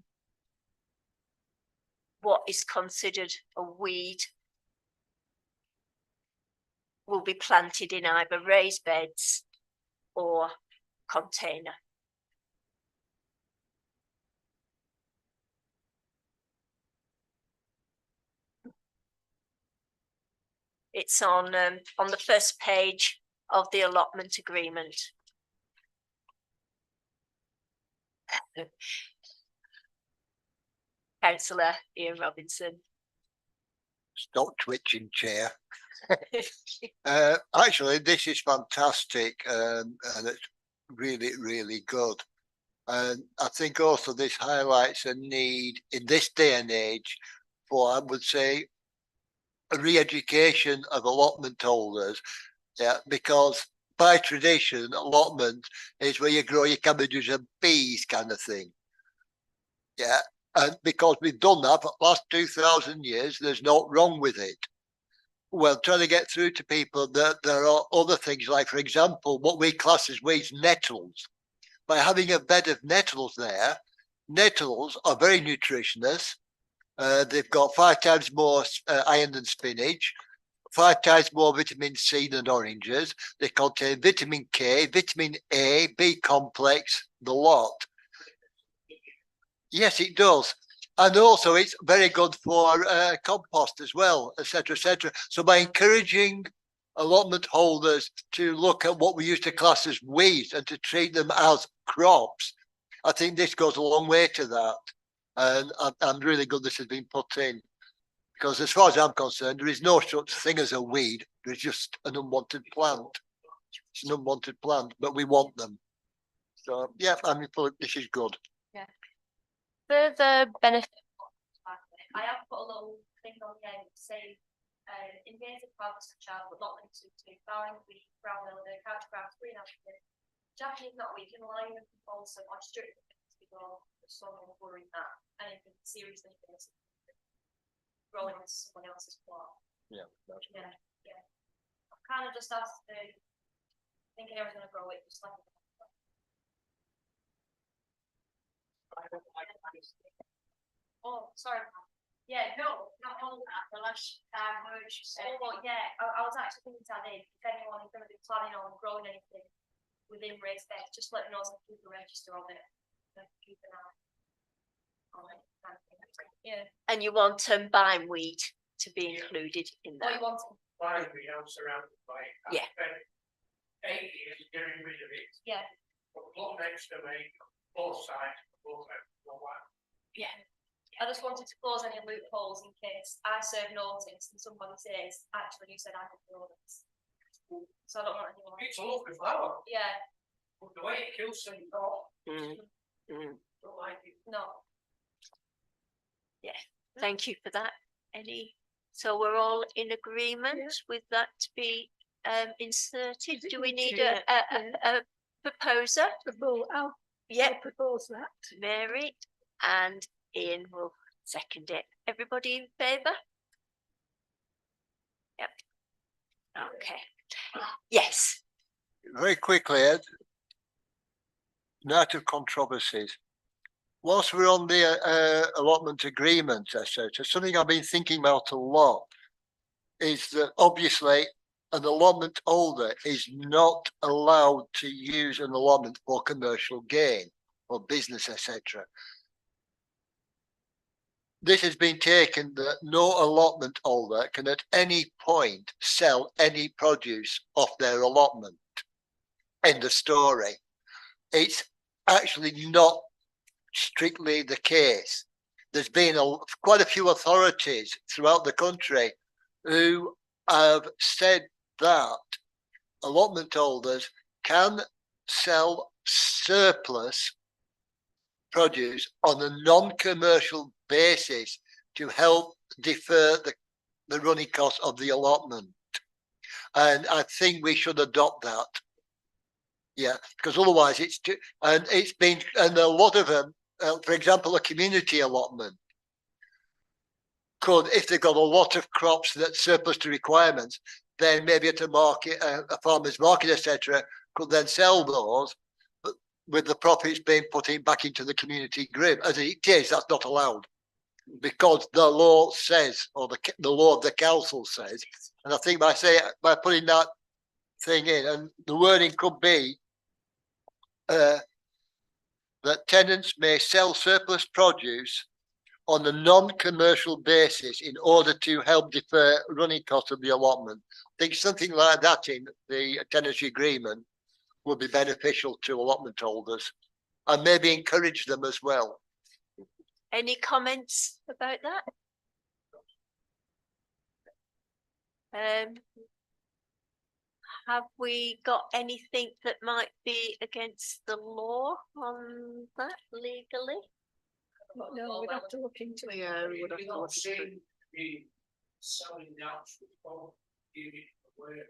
what is considered a weed will be planted in either raised beds or container. It's on the first page of the allotment agreement. Councillor Ian Robinson. Stop twitching, Chair. Actually, this is fantastic, and it's really, really good. And I think also this highlights a need in this day and age for, I would say, a re-education of allotment holders. Yeah, because by tradition, allotment is where you grow your cabbages and peas kind of thing. Yeah, and because we've done that for the last 2,000 years, there's not wrong with it. Well, trying to get through to people that there are other things, like, for example, what we class as weeds, nettles. By having a bed of nettles there, nettles are very nutritious. They've got 5 times more iron than spinach, 5 times more vitamin C than oranges. They contain vitamin K, vitamin A, B complex, the lot. Yes, it does. And also it's very good for compost as well, etc., etc. So by encouraging allotment holders to look at what we used to class as weeds and to treat them as crops. I think this goes a long way to that. And I'm really good this has been put in. Because as far as I'm concerned, there is no such thing as a weed. There's just an unwanted plant. It's an unwanted plant, but we want them. So yeah, I mean, this is good. Yeah. Further benefit. I have put a little thing on the end saying invasive plants such as but not limited to vine, wheat, brown mildew, couch grass, green apple, Japanese knotweed, Himalayan balsam, or strip because someone worried that anything seriously invasive growing into someone else's plot. Yeah. Yeah. I've kind of just asked thinking I was going to grow it just like. Oh, sorry. Yeah, no, not all that. The last merge. Oh, yeah, I was actually thinking to if anyone is going to be planning on growing anything within raised beds, just let me know so I can keep a register on it. Keep an eye on it. Yeah. And you want bindweed to be included in What that? you want? Bindweed, I'm surrounded by it. I've Yeah. spent 8 years getting rid of it. Yeah. But plot next to me, both sides, both ends, no one. Yeah. I just wanted to close any loopholes in case I serve notice and somebody says, actually, you said I didn't know this. So I don't want anyone. It's a lovely flower, Yeah. but the way it kills things off, don't like it. No. Thank you for that. So we're all in agreement with that to be inserted. Do we need a proposer? I'll Yeah, propose that. Mary and Ian will second it. Everybody in favour? Yep. Okay. Yes. Very quickly, Ed, night of controversies. Whilst we're on the allotment agreement, etc., something I've been thinking about a lot is that obviously an allotment holder is not allowed to use an allotment for commercial gain or business, etc. This has been taken that no allotment holder can at any point sell any produce off their allotment. End of story. It's actually not strictly the case. There's been quite a few authorities throughout the country who have said that allotment holders can sell surplus produce on a non-commercial basis to help defer the running costs of the allotment. And I think we should adopt that. Yeah, because otherwise it's and a lot of them, for example, a community allotment could, if they've got a lot of crops that surplus to requirements, then maybe at a market, a farmer's market, etc., could then sell those, but with the profits being put back into the community grid. As it is, that's not allowed because the law says, or the law of the council says, and I think by putting that thing in, and the wording could be that tenants may sell surplus produce on a non-commercial basis in order to help defer running costs of the allotment. I think something like that in the tenancy agreement would be beneficial to allotment holders and maybe encourage them as well. Any comments about that? Have we got anything that might be against the law on that legally? No, we'd have to look into it. Yeah, we would have You to don't look see into it. me selling out for giving it away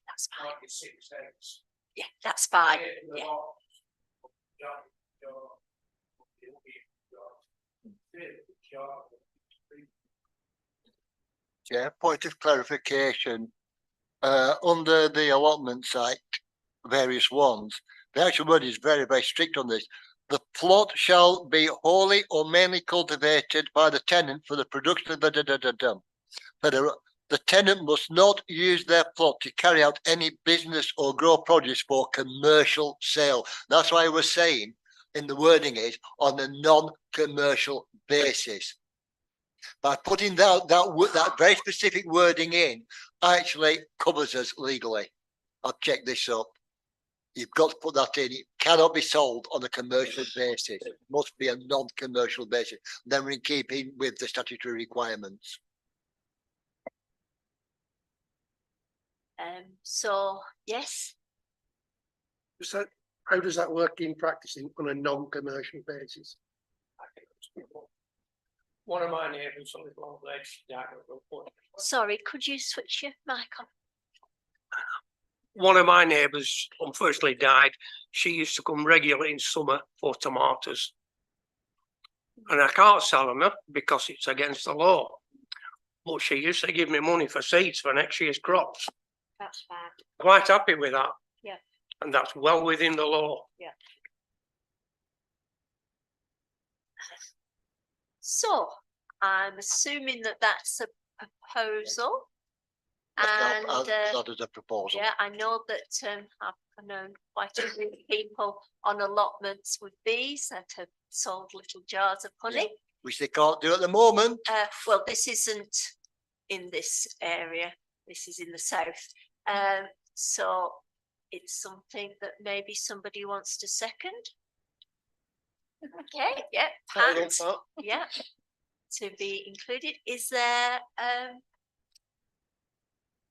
That's fine. like it's 6 cents. Yeah, that's fine. Yeah. Yeah, point of clarification. Under the Allotments Act, various ones, the actual word is very, very strict on this. The plot shall be wholly or mainly cultivated by the tenant for the production of the tenant must not use their plot to carry out any business or grow produce for commercial sale. That's why I was saying in the wording is on a non-commercial basis. By putting that very specific wording in, actually covers us legally. I've checked this up. You've got to put that in. It cannot be sold on a commercial basis. It must be a non-commercial basis. Then we're in keeping with the statutory requirements. So yes, So how does that work in practice on a non-commercial basis? One of my neighbours on the long ledge died of a foot. sorry, could you switch your mic on? One of my neighbours unfortunately died. She used to come regularly in summer for tomatoes. And I can't sell them because it's against the law. But she used to give me money for seeds for next year's crops. That's fine. Quite happy with that. Yeah. And that's well within the law. Yeah. So I'm assuming that that's a proposal. And That is a proposal. yeah, I know that I've known quite a few people on allotments with bees that have sold little jars of honey. Which they can't do at the moment. Well, this isn't in this area. This is in the south. So it's something that maybe somebody wants to second. Okay, yeah, Pat, yeah, to be included. Is there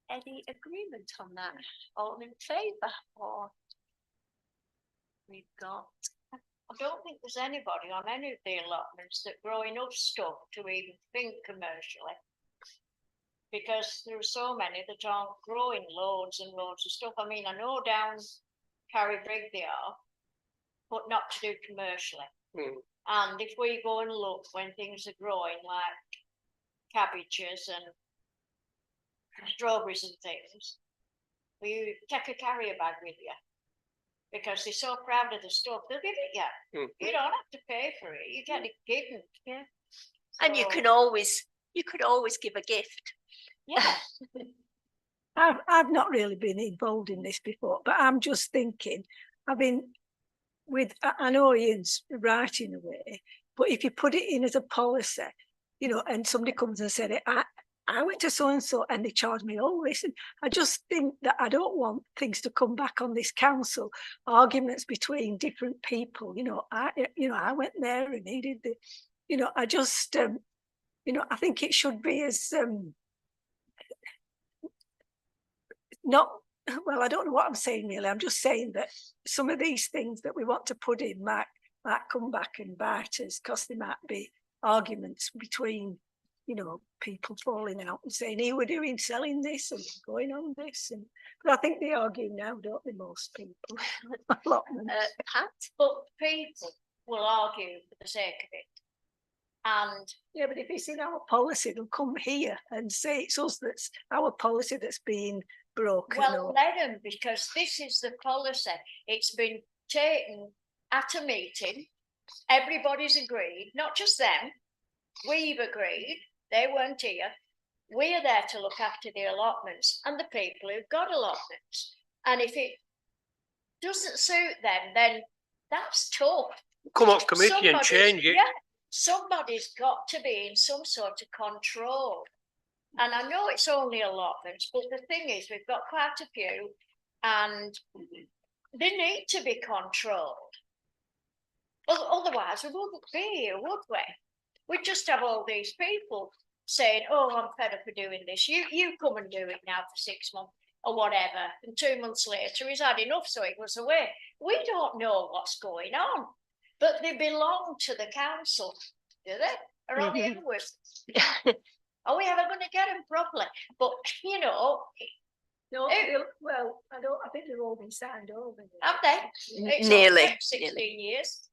any agreement on that? All in favour, or we've got? I don't think there's anybody on any of the allotments that grow enough stuff to even think commercially. Because there are so many that aren't growing loads and loads of stuff. I mean, I know down Carrybrig they are, but not to do commercially. And if we go and look when things are growing like cabbages and strawberries and things, you take a carrier bag with you. Because they're so proud of the stuff, they'll give it you. You don't have to pay for it. You get it given. Yeah. And you could always give a gift. Yeah. I've not really been involved in this before, but I'm just thinking, I know Ian's right in a way, but if you put it in as a policy, and somebody comes and said it, I went to so-and-so and they charged me all this. And I just think that I don't want things to come back on this council, arguments between different people. I went there and he did the, I just, I think it should be as, not, well, I don't know what I'm saying really. I'm just saying that some of these things that we want to put in might come back and bite us, because there might be arguments between, people falling out and saying, here we're doing selling this and going on this. But I think they argue now, don't they, most people? Pat? But people will argue for the sake of it. And yeah, but if it's in our policy, they'll come here and say it's us, that's our policy that's being broken. Well, let them, because this is the policy. It's been taken at a meeting. Everybody's agreed, not just them. We've agreed. They weren't here. We're there to look after the allotments and the people who've got allotments. And if it doesn't suit them, then that's tough. Come off committee and change it. Yeah, somebody's got to be in some sort of control. And I know it's only allotments, but the thing is, we've got quite a few and they need to be controlled. Otherwise, we wouldn't be here, would we? We'd just have all these people saying, oh, I'm fed up of doing this. You come and do it now for 6 months or whatever. And 2 months later, he's had enough, so he goes away. We don't know what's going on, but they belong to the council, do they? Or are they with? Are we ever going to get them properly? But, no, well, I think they've all been signed over. Have they? It's Nearly. 16 years.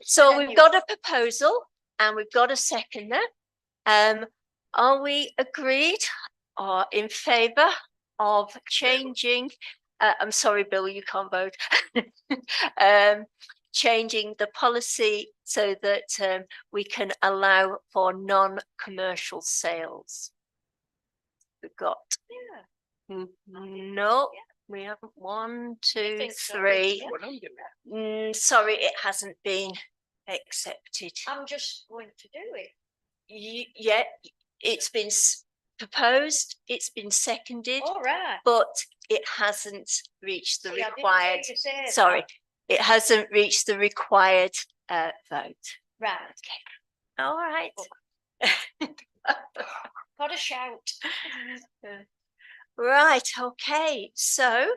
So we've got a proposal and we've got a seconder. Are we agreed or in favour of changing? I'm sorry, Bill, you can't vote. Changing the policy so that we can allow for non-commercial sales. We've got no. We haven't. 1, 2, 3. So, Sorry, it hasn't been accepted. I'm just going to do it. Yeah, it's been proposed, it's been seconded, All right. but it hasn't reached the See, I didn't required, hear you say that. sorry, it hasn't reached the required vote. Right. All right. Got a shout. Right, okay, so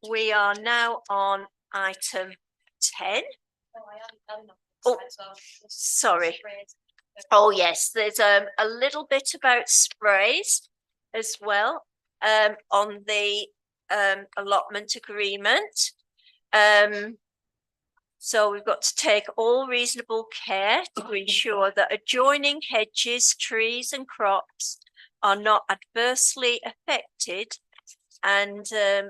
we are now on item 10. Oh, sorry. Oh, yes, there's a little bit about sprays as well on the allotment agreement. So we've got to take all reasonable care to ensure that adjoining hedges, trees and crops are not adversely affected, and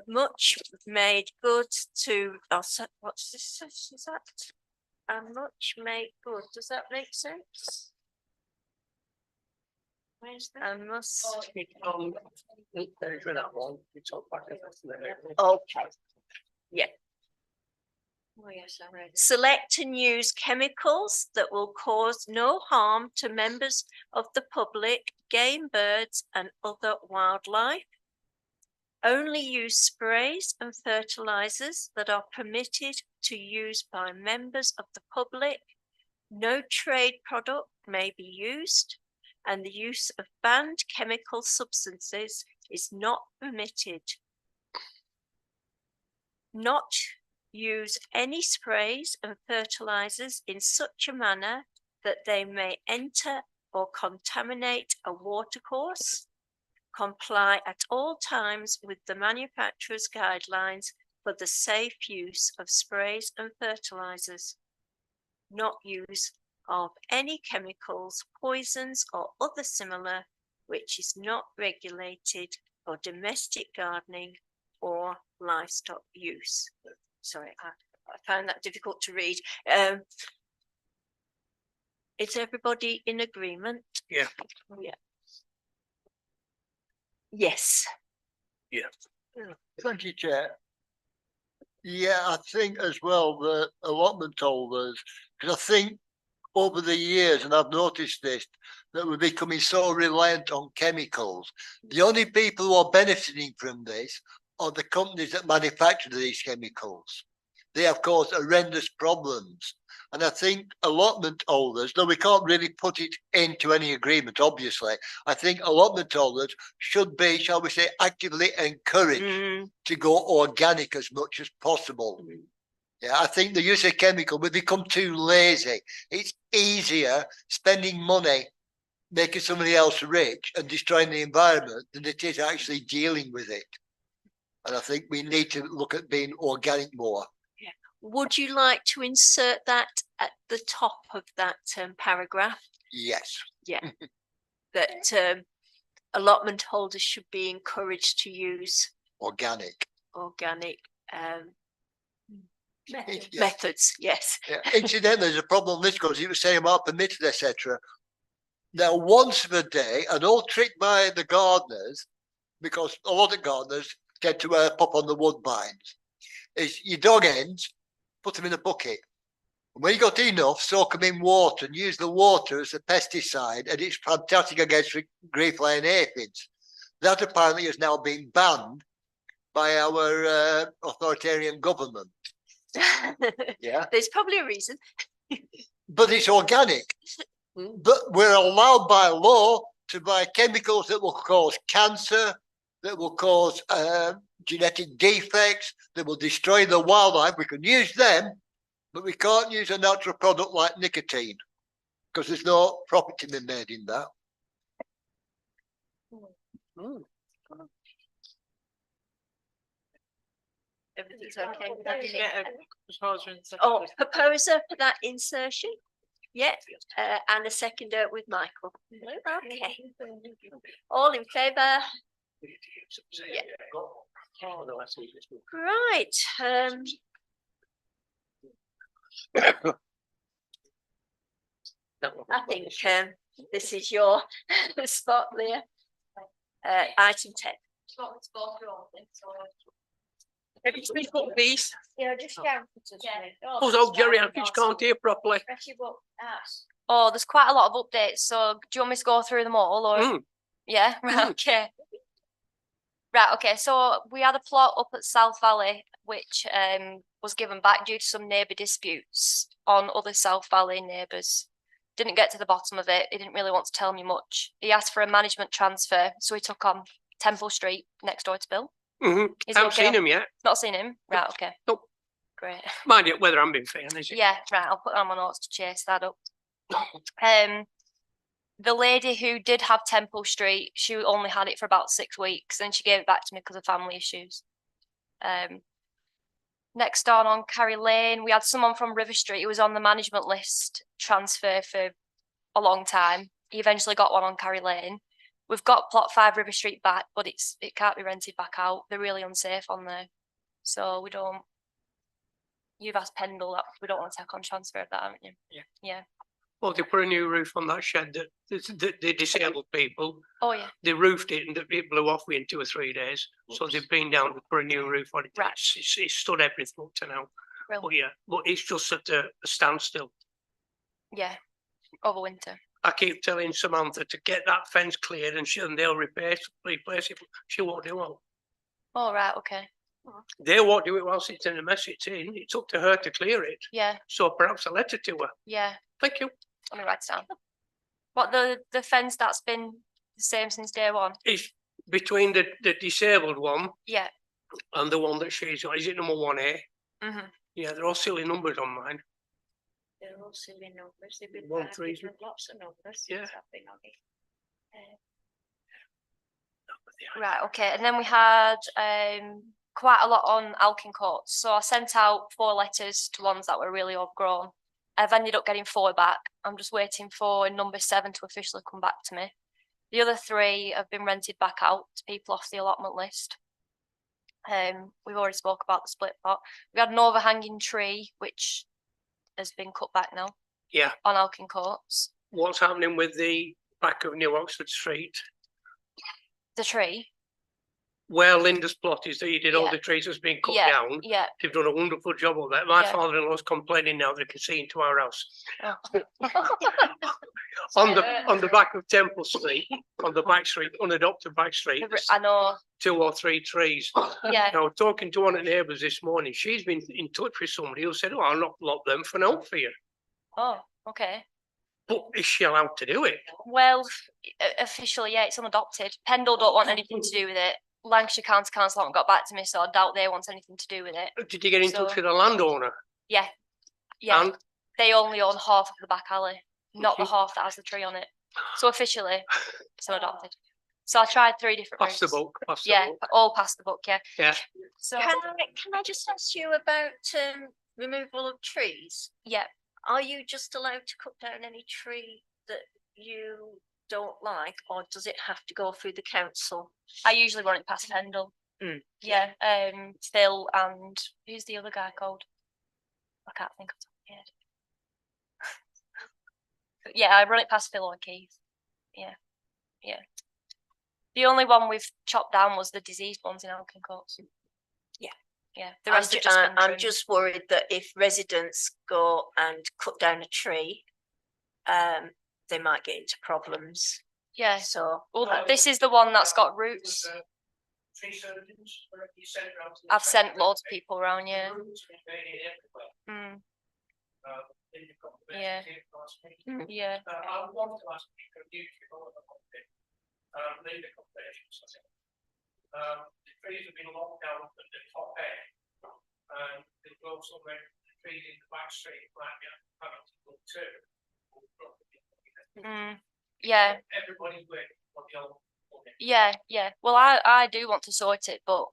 much made good to, what's this, is that? And much made good, does that make sense? Where's that? I must. Okay, yeah. Oh, yes, I read it. Select and use chemicals that will cause no harm to members of the public, game birds and other wildlife. Only use sprays and fertilizers that are permitted to use by members of the public. No trade product may be used, and the use of banned chemical substances is not permitted. Not use any sprays and fertilizers in such a manner that they may enter or contaminate a watercourse. Comply at all times with the manufacturer's guidelines for the safe use of sprays and fertilizers. Not use of any chemicals, poisons or other similar which is not regulated for domestic gardening or livestock use. Sorry, I found that difficult to read. Is everybody in agreement? Yeah. Yeah. Yes. Yeah. Thank you, Chair. Yeah, I think as well the allotment holders, because I think over the years, and I've noticed this, that we're becoming so reliant on chemicals. The only people who are benefiting from this are the companies that manufacture these chemicals. They have caused horrendous problems. And I think allotment holders, though we can't really put it into any agreement, obviously, I think allotment holders should be, shall we say, actively encouraged to go organic as much as possible. Yeah, I think the use of chemical, we become too lazy. It's easier spending money making somebody else rich and destroying the environment than it is actually dealing with it. And I think we need to look at being organic more. Yeah. Would you like to insert that at the top of that paragraph? Yes. Yeah. That allotment holders should be encouraged to use organic methods. Yes. Yeah. Incidentally, there's a problem with this because you were saying about permitted, etc. Now, once a day, an old trick by the gardeners, because a lot of gardeners tend to pop on the woodbines, is your dog ends, put them in a bucket. And when you got enough, soak them in water and use the water as a pesticide, and it's fantastic against green-flying aphids. That apparently has now been banned by our authoritarian government. Yeah, there's probably a reason. But it's organic. But we're allowed by law to buy chemicals that will cause cancer, that will cause genetic defects, that will destroy the wildlife. We can use them, but we can't use a natural product like nicotine because there's no profit to be made in that. Everything's okay with that? Oh, Proposer for that insertion? Yeah, and a seconder with Michael. Okay. All in favour? Yeah. Right. I think this is your spot, Leah. Item 10. Can you speak up, please? Yeah, just down. Oh, Jerry, I just can't hear properly. Press your button. Oh, there's quite a lot of updates. So do you want me to go through them all or? Mm. Yeah, right, okay. Right, okay. So we had a plot up at South Valley, which was given back due to some neighbour disputes on other South Valley neighbours. Didn't get to the bottom of it. He didn't really want to tell me much. He asked for a management transfer, so he took on Temple Street next door to Bill. Mm-hmm. Is I he haven't okay seen now? him yet. Not seen him? Right, okay. Nope. Great. Mind you, whether I'm being fair, is it? Yeah, right. I'll put that on my notes to chase that up. The lady who did have Temple Street, she only had it for about 6 weeks, and she gave it back to me because of family issues. Next on Carrie Lane, we had someone from River Street who was on the management list transfer for a long time. He eventually got one on Carrie Lane. We've got plot 5 River Street back, but it can't be rented back out. They're really unsafe on there, so we don't. You've asked Pendle that we don't want to take on transfer of that, haven't you? Yeah. Yeah. Well, they put a new roof on that shed that the disabled people. Oh yeah. They roofed it and it blew off within 2 or 3 days. So they've been down to put a new roof on it. Right. It's stood everything up to now. Real. But yeah, but it's just at a standstill. Yeah. Over winter. I keep telling Samantha to get that fence cleared and they'll replace it. She won't do it. Oh right, okay. They won't do it whilst it's in the mess it's in. It's up to her to clear it. Yeah. So perhaps a letter to her. Yeah. Thank you. Let me write it down. What the fence that's been the same since day one? It's between the disabled one Yeah. and the one that she's got. Is it number 1A? Mm-hmm. Yeah, they're all silly numbers on mine. They're all silly numbers. They've been 1, 3. lots of numbers Yeah. since I've been on it. Right, okay. And then we had quite a lot on Alkin Courts. So I sent out 4 letters to ones that were really overgrown. I've ended up getting 4 back. I'm just waiting for number 7 to officially come back to me. The other 3 have been rented back out to people off the allotment list. We've already spoke about the split pot. We had an overhanging tree, which has been cut back now. Yeah. On Alkin Courts. What's happening with the back of New Oxford Street? The tree? Where Linda's plot is, that you did all Yeah. the trees that's been cut Yeah, down. yeah. They've done a wonderful job of that. My Yeah. father-in-law's complaining now they can see into our house. Oh. on the back of Temple Street, on the back street, unadopted back street, I know. 2 or 3 trees. Yeah. Now, talking to one of the neighbours this morning, she's been in touch with somebody who said, "Oh, I'll not lock them for now for you." Oh, okay. But is she allowed to do it? Well, officially, yeah, it's unadopted. Pendle don't want anything to do with it. Lancashire County Council haven't got back to me, so I doubt they want anything to do with it. Did you get in touch So- with the landowner? Yeah, yeah. And They only own half of the back alley, not the half that has the tree on it. So officially, it's unadopted. So I tried 3 different pass the routes. book, pass the Yeah, book. all past the book, yeah. Yeah. So Can I just ask you about removal of trees? yeah, Are you just allowed to cut down any tree that you don't like, or does it have to go through the council? I usually run it past Pendle. Mm. Yeah, Phil and who's the other guy called? I can't think of the head. Yeah, I run it past Phil or Keith. Yeah, yeah. The only one we've chopped down was the diseased ones in Alkin Courts. Yeah. Yeah, the rest I'm, have just been I'm trimmed. just worried that if residents go and cut down a tree, they might get into problems. Yeah. So Well, this is the one that's got roots. Tree surgeons, you sent around to the I've sent trade. loads of people around, yeah. The roots are invading everywhere. Mm, Then you've got the Yeah. vegetative crossing. yeah. I want to ask you a new Linda competitions. The trees have been locked down at the top end. And there's also the trees in the back street might be having to go too. Yeah, Everybody's waiting for the old. yeah. Well, I do want to sort it, but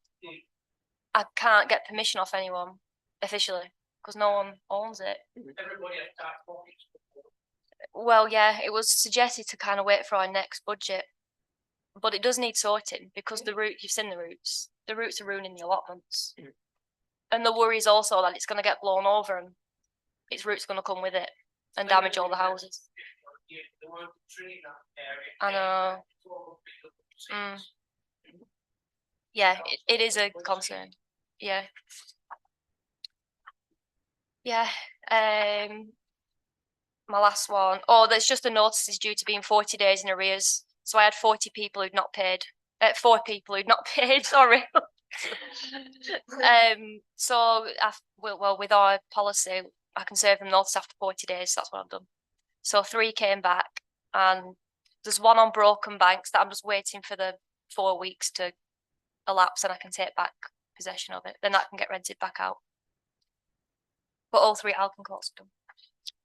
I can't get permission off anyone officially because no one owns it. Everybody has tax pockets. Well, yeah, it was suggested to kind of wait for our next budget, but it does need sorting because you've seen the roots. The roots are ruining the allotments, and the worry is also that it's going to get blown over and its roots going to come with it and damage all the houses. I know. Yeah, it is a concern. Yeah. Yeah. my last one. Oh, there's just a notice is due to be in 40 days in arrears. So I had 40 people who'd not paid. 4 people who'd not paid. Sorry. So well, with our policy, I can serve them notice after 40 days. That's what I've done. So 3 came back, and there's one on broken banks that I'm just waiting for the 4 weeks to elapse, and I can take back possession of it. Then that can get rented back out. But all 3 Alkin courts are done.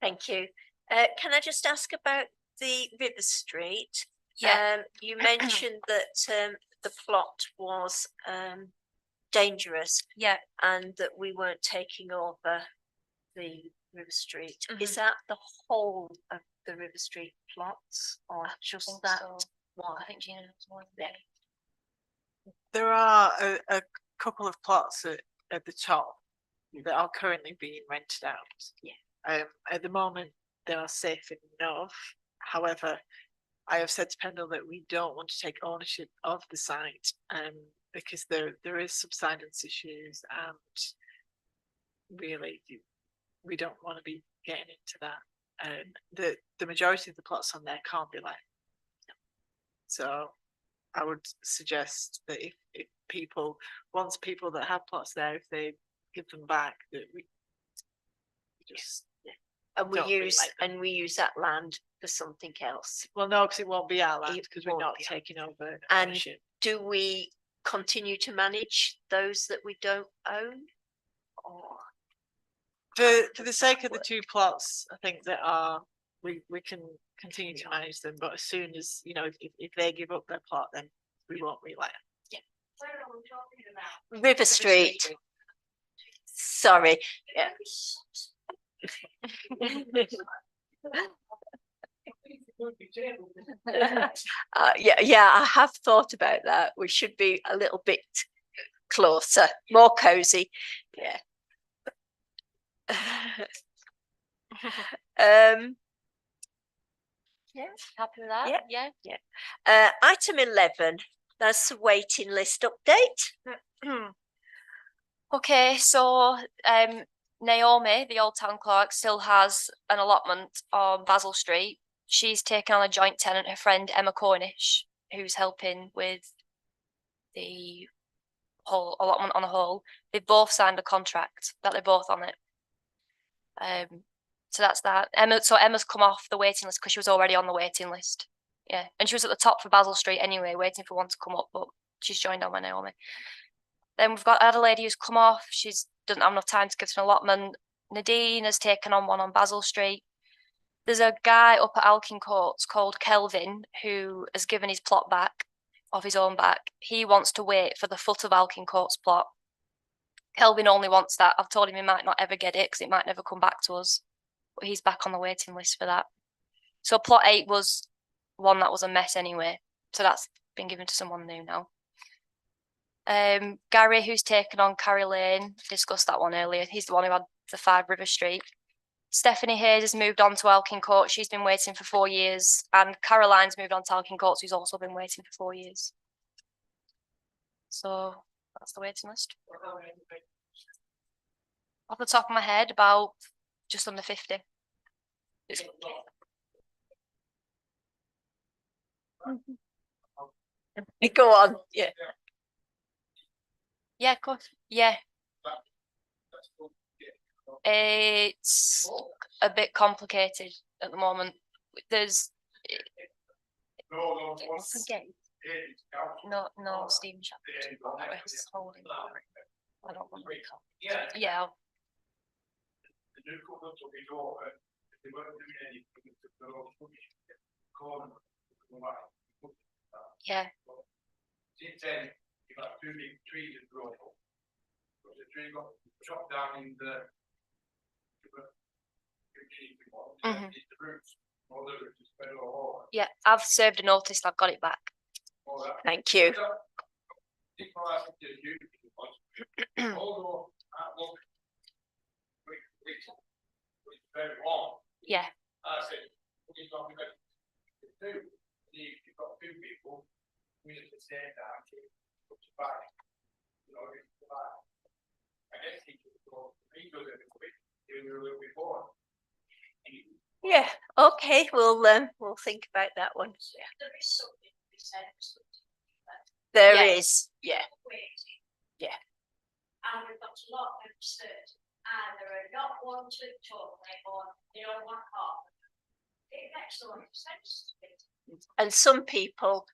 Thank you. Can I just ask about the River Street? Yeah. You mentioned that the plot was dangerous. Yeah. And that we weren't taking over the River Street. Is Mhm. that the whole of the River Street plots, or just that one? I think Gina knows more. Yeah. There are a couple of plots at the top that are currently being rented out. Yeah. At the moment, they are safe enough. However, I have said to Pendle that we don't want to take ownership of the site, because there is subsidence issues, and really we don't want to be getting into that. The majority of the plots on there can't be let. So I would suggest that if people, once people that have plots there, if they give them back, that we just And don't we use that land for something else. well, no, because it won't be our land It because we're won't not be. taking over And ownership. do we continue to manage those that we don't own? Or For the sake of the 2 plots, I think that we can continue to manage them, but as soon as, you know, if they give up their plot, then we won't relet. River Street. Sorry. Yeah. Yeah, I have thought about that. We should be a little bit closer, more cozy. Yeah. Yeah, happy with that? Yeah. Yeah. Item 11, that's the waiting list update. Okay, so Naomi, the old town clerk, still has an allotment on Basil Street. She's taken on a joint tenant, her friend Emma Cornish, who's helping with the whole allotment on a whole. They've both signed a contract that they're both on it. So that's that. Emma's come off the waiting list because she was already on the waiting list. Yeah, and she was at the top for Basil Street anyway, waiting for one to come up, but she's joined on by Naomi. Then we've got another lady who's come off. She doesn't have enough time to get to an allotment. Nadine has taken on one on Basil Street. There's a guy up at Alkin Courts called Kelvin who has given his plot back off his own back. He wants to wait for the foot of Alkin Courts plot. Kelvin only wants that. I've told him he might not ever get it because it might never come back to us. But he's back on the waiting list for that. So plot 8 was one that was a mess anyway. So that's been given to someone new now. Gary, who's taken on Carrie Lane, discussed that one earlier. He's the one who had the 5 River Street. Stephanie Hayes has moved on to Alkin Court. She's been waiting for 4 years. And Caroline's moved on to Alkin Courts, who's also been waiting for 4 years. So that's the waiting list. Off the top of my head, about just under 50. Go on. Yeah. Yeah, of course. Yeah. It's a bit complicated at the moment. There's no, Stephen Shepherd. I don't want to recall. Yeah. Yeah. Since then, you've got 2 big trees that grow up. The tree got chopped down in the roots. Yeah, I've served a notice. I've got it back. Thank you. Yeah. I said, you've got 2 people. We need to stand down to put you back. You know, I guess he goes in quick, he was a little bit more. Yeah, Okay, we'll think about that one. There is something to be said. There Yeah. is, yeah. Yeah. And we've got a lot of upstairs, and there are not one to talk or they don't want half. It makes a lot of sense. And some people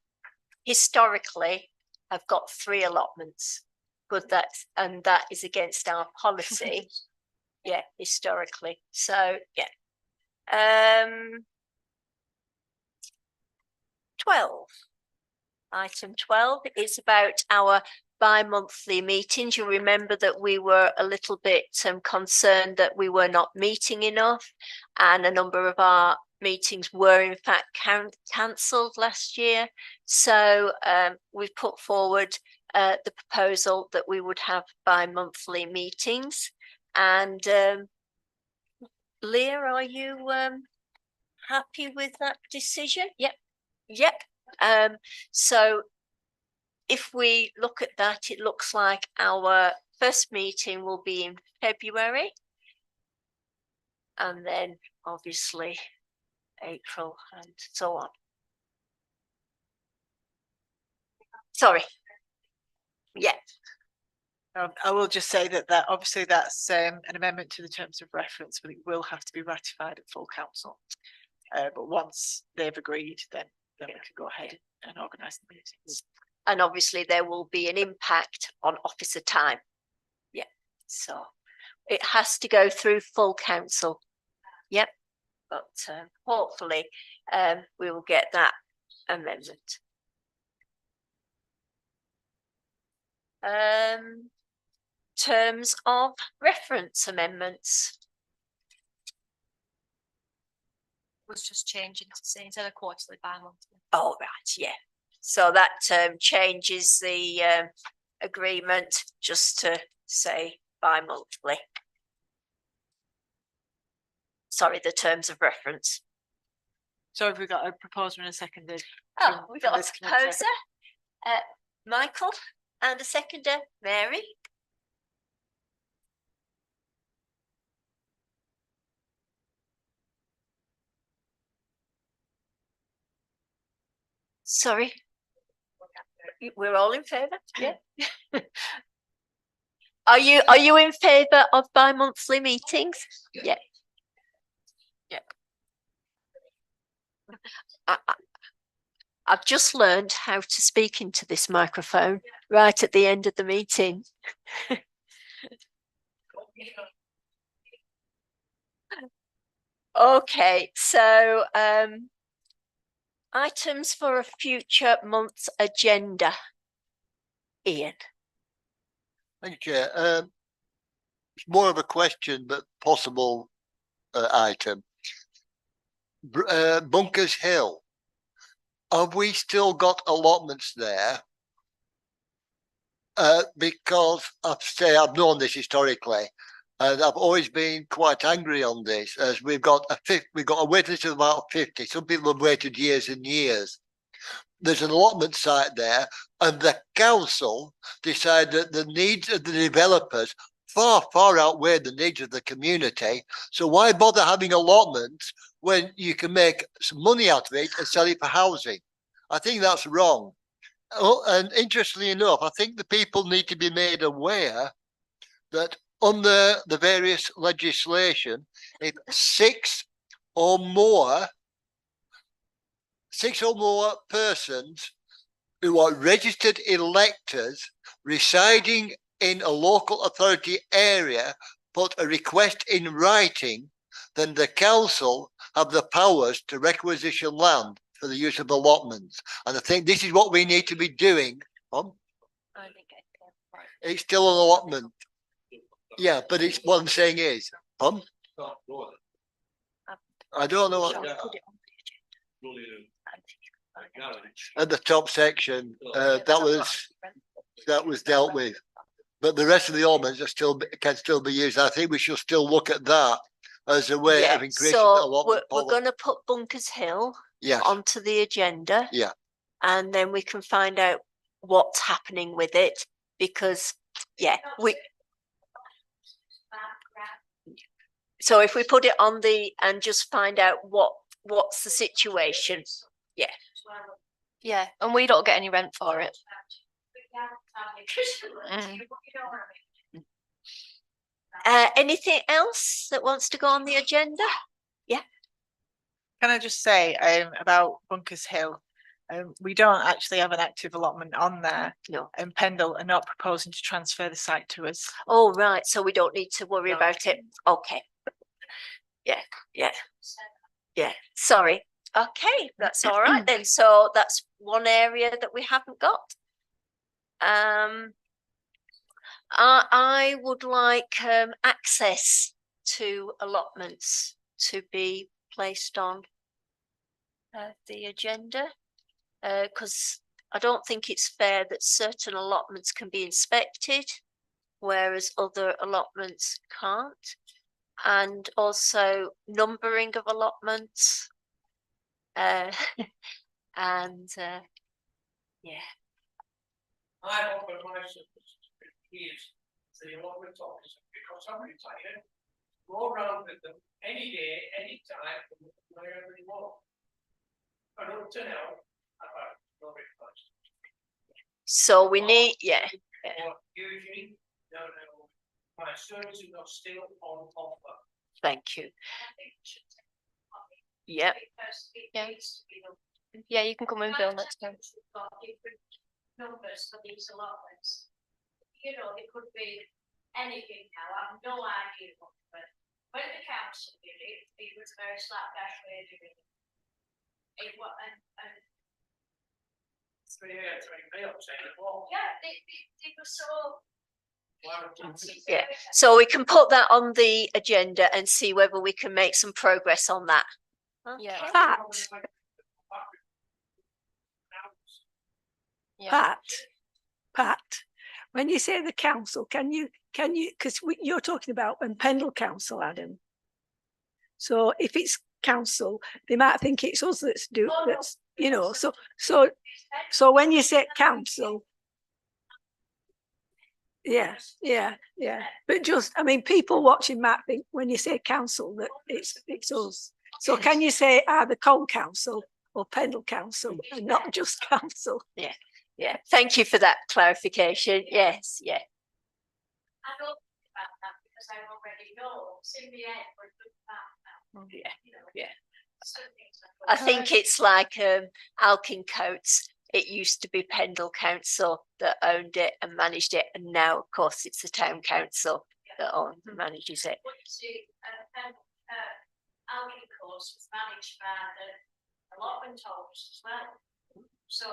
historically have got 3 allotments, but that is against our policy. Yeah, historically. So yeah. 12. Item 12 is about our bi-monthly meetings. You remember that we were a little bit concerned that we were not meeting enough, and a number of our meetings were in fact cancelled last year. So we've put forward the proposal that we would have bi-monthly meetings. And Leah, are you happy with that decision? Yep. Yep. So if we look at that, it looks like our first meeting will be in February, and then obviously April and so on. Sorry. Yeah. I will just say that obviously that's an amendment to the terms of reference, but it will have to be ratified at full council. But once they've agreed, then we can go ahead and organise the meetings. And obviously there will be an impact on officer time. Yeah. So it has to go through full council. Yep. But hopefully we will get that amendment. Terms of reference amendments. Was just changing to say instead of quarterly, bi-monthly. Oh, right, yeah. So that changes the agreement just to say bi-monthly. Sorry, the terms of reference. So have we got a proposer and a seconder? Oh, we got a this committee? proposer, Michael, and a seconder, Mary. Sorry. We're all in favour? Yeah. Are you in favour of bi-monthly meetings? Yeah. Yeah. I've just learned how to speak into this microphone right at the end of the meeting. Okay, so items for a future month's agenda. Ian. Thank you, Chair. It's more of a question, but possible item. Bunkers Hill. Have we still got allotments there? Because I've known this historically, and I've always been quite angry on this, as we've got a wait list of about 50. Some people have waited years and years. There's an allotment site there, and the council decided that the needs of the developers far outweigh the needs of the community. So why bother having allotments when you can make some money out of it and sell it for housing? I think that's wrong. Oh, and interestingly enough, I think the people need to be made aware that under the various legislation, if six or more persons who are registered electors residing in a local authority area put a request in writing, then the council have the powers to requisition land for the use of allotments. And I think this is what we need to be doing. It's still an allotment. Yeah, but it's what I'm saying is, I don't know what. At the top section, that was dealt with, but the rest of the allotments can still be used. I think we should still look at that as a way of increasing the allotment. We're going to put Bunkers Hill onto the agenda. Yeah, and then we can find out what's happening with it, because so if we put it on and just find out what what's the situation? Yeah. Yeah, and we don't get any rent for it. Anything else that wants to go on the agenda? Can I just say about Bunkers Hill? We don't actually have an active allotment on there. No. And Pendle are not proposing to transfer the site to us. Oh, right. So we don't need to worry about it. Okay. Yeah. Sorry. Okay, that's all right then. So that's one area that we haven't got. I would like access to allotments to be placed on the agenda, because I don't think it's fair that certain allotments can be inspected, whereas other allotments can't. And also numbering of allotments. And yeah. I've offered my services for years to the allotment officer because I'm retired. Go around with them any day, any time, wherever you want. I don't know. So we need, yeah. Usually, no, my services are still on offer. Thank you. Yep. Yeah, you can come and Bill next time. Numbers for these allotments. You know, it could be anything now. I have no idea what, but when the council did it, it was a very slapdash way of doing it. It was, and 3A, 3B, I'm saying it all. yeah, they were so. Yeah, so we can put that on the agenda and see whether we can make some progress on that. Yeah. Pat, when you say the council, can you, because you're talking about Pendle Council, Adam. So if it's council, they might think it's us that's you know, so when you say council, yeah. But just, I mean, people watching might think when you say council that it's us. So can you say either Cole Council or Pendle Council and not just council? Yeah, thank you for that clarification. Yes, yeah. I don't think about that because I already know it's in the end we're good at that. Yeah. I think it's like Alkin Coates. It used to be Pendle Council that owned it and managed it, and now, of course, it's the town council that manages it. But you see, Alkin Course is managed by the allotment holders as well. So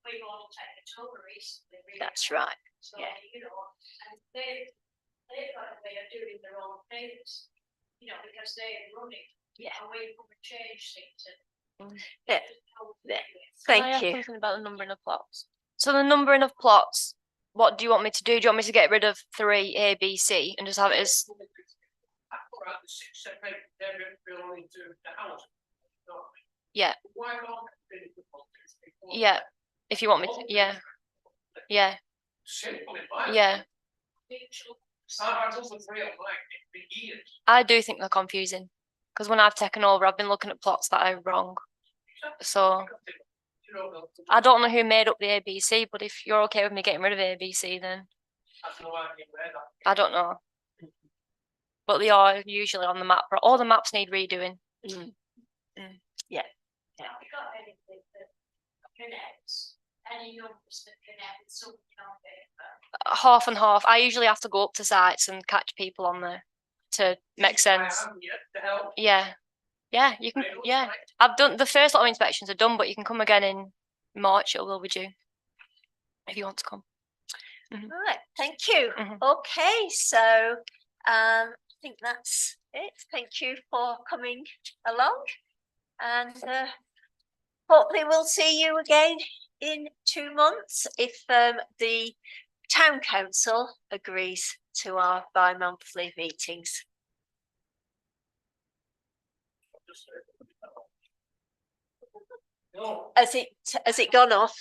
we've all taken it over recently. That's right. So, you know, and they've got a way of doing their own things, you know, because they're running. Yeah. And we can change things. Yeah. Can I Thank ask you. something about the numbering of plots? So the numbering of plots, what do you want me to do? Do you want me to get rid of 3 A, B, C and just have it as? I put out the 6 separate, they're belonging to the house. Yeah. Why not? Yeah. If you want me to, yeah. Simple, Yeah. I've done the 3 of mine for years. I do think they're confusing because when I've taken over, I've been looking at plots that are wrong. So I don't know who made up the ABC, but if you're okay with me getting rid of ABC, then I don't know. But they are usually on the map. All the maps need redoing. Yeah. Have you got anything that connects, any numbers that connect with something on paper? Half and half. I usually have to go up to sites and catch people on there to make sense. Yeah, you can. Yeah, I've done the first lot of inspections are done, but you can come again in March. It will be due if you want to come. Right, thank you. Okay, so I think that's it. Thank you for coming along, and hopefully we'll see you again in 2 months if the town council agrees to our bi-monthly meetings. Has it gone off?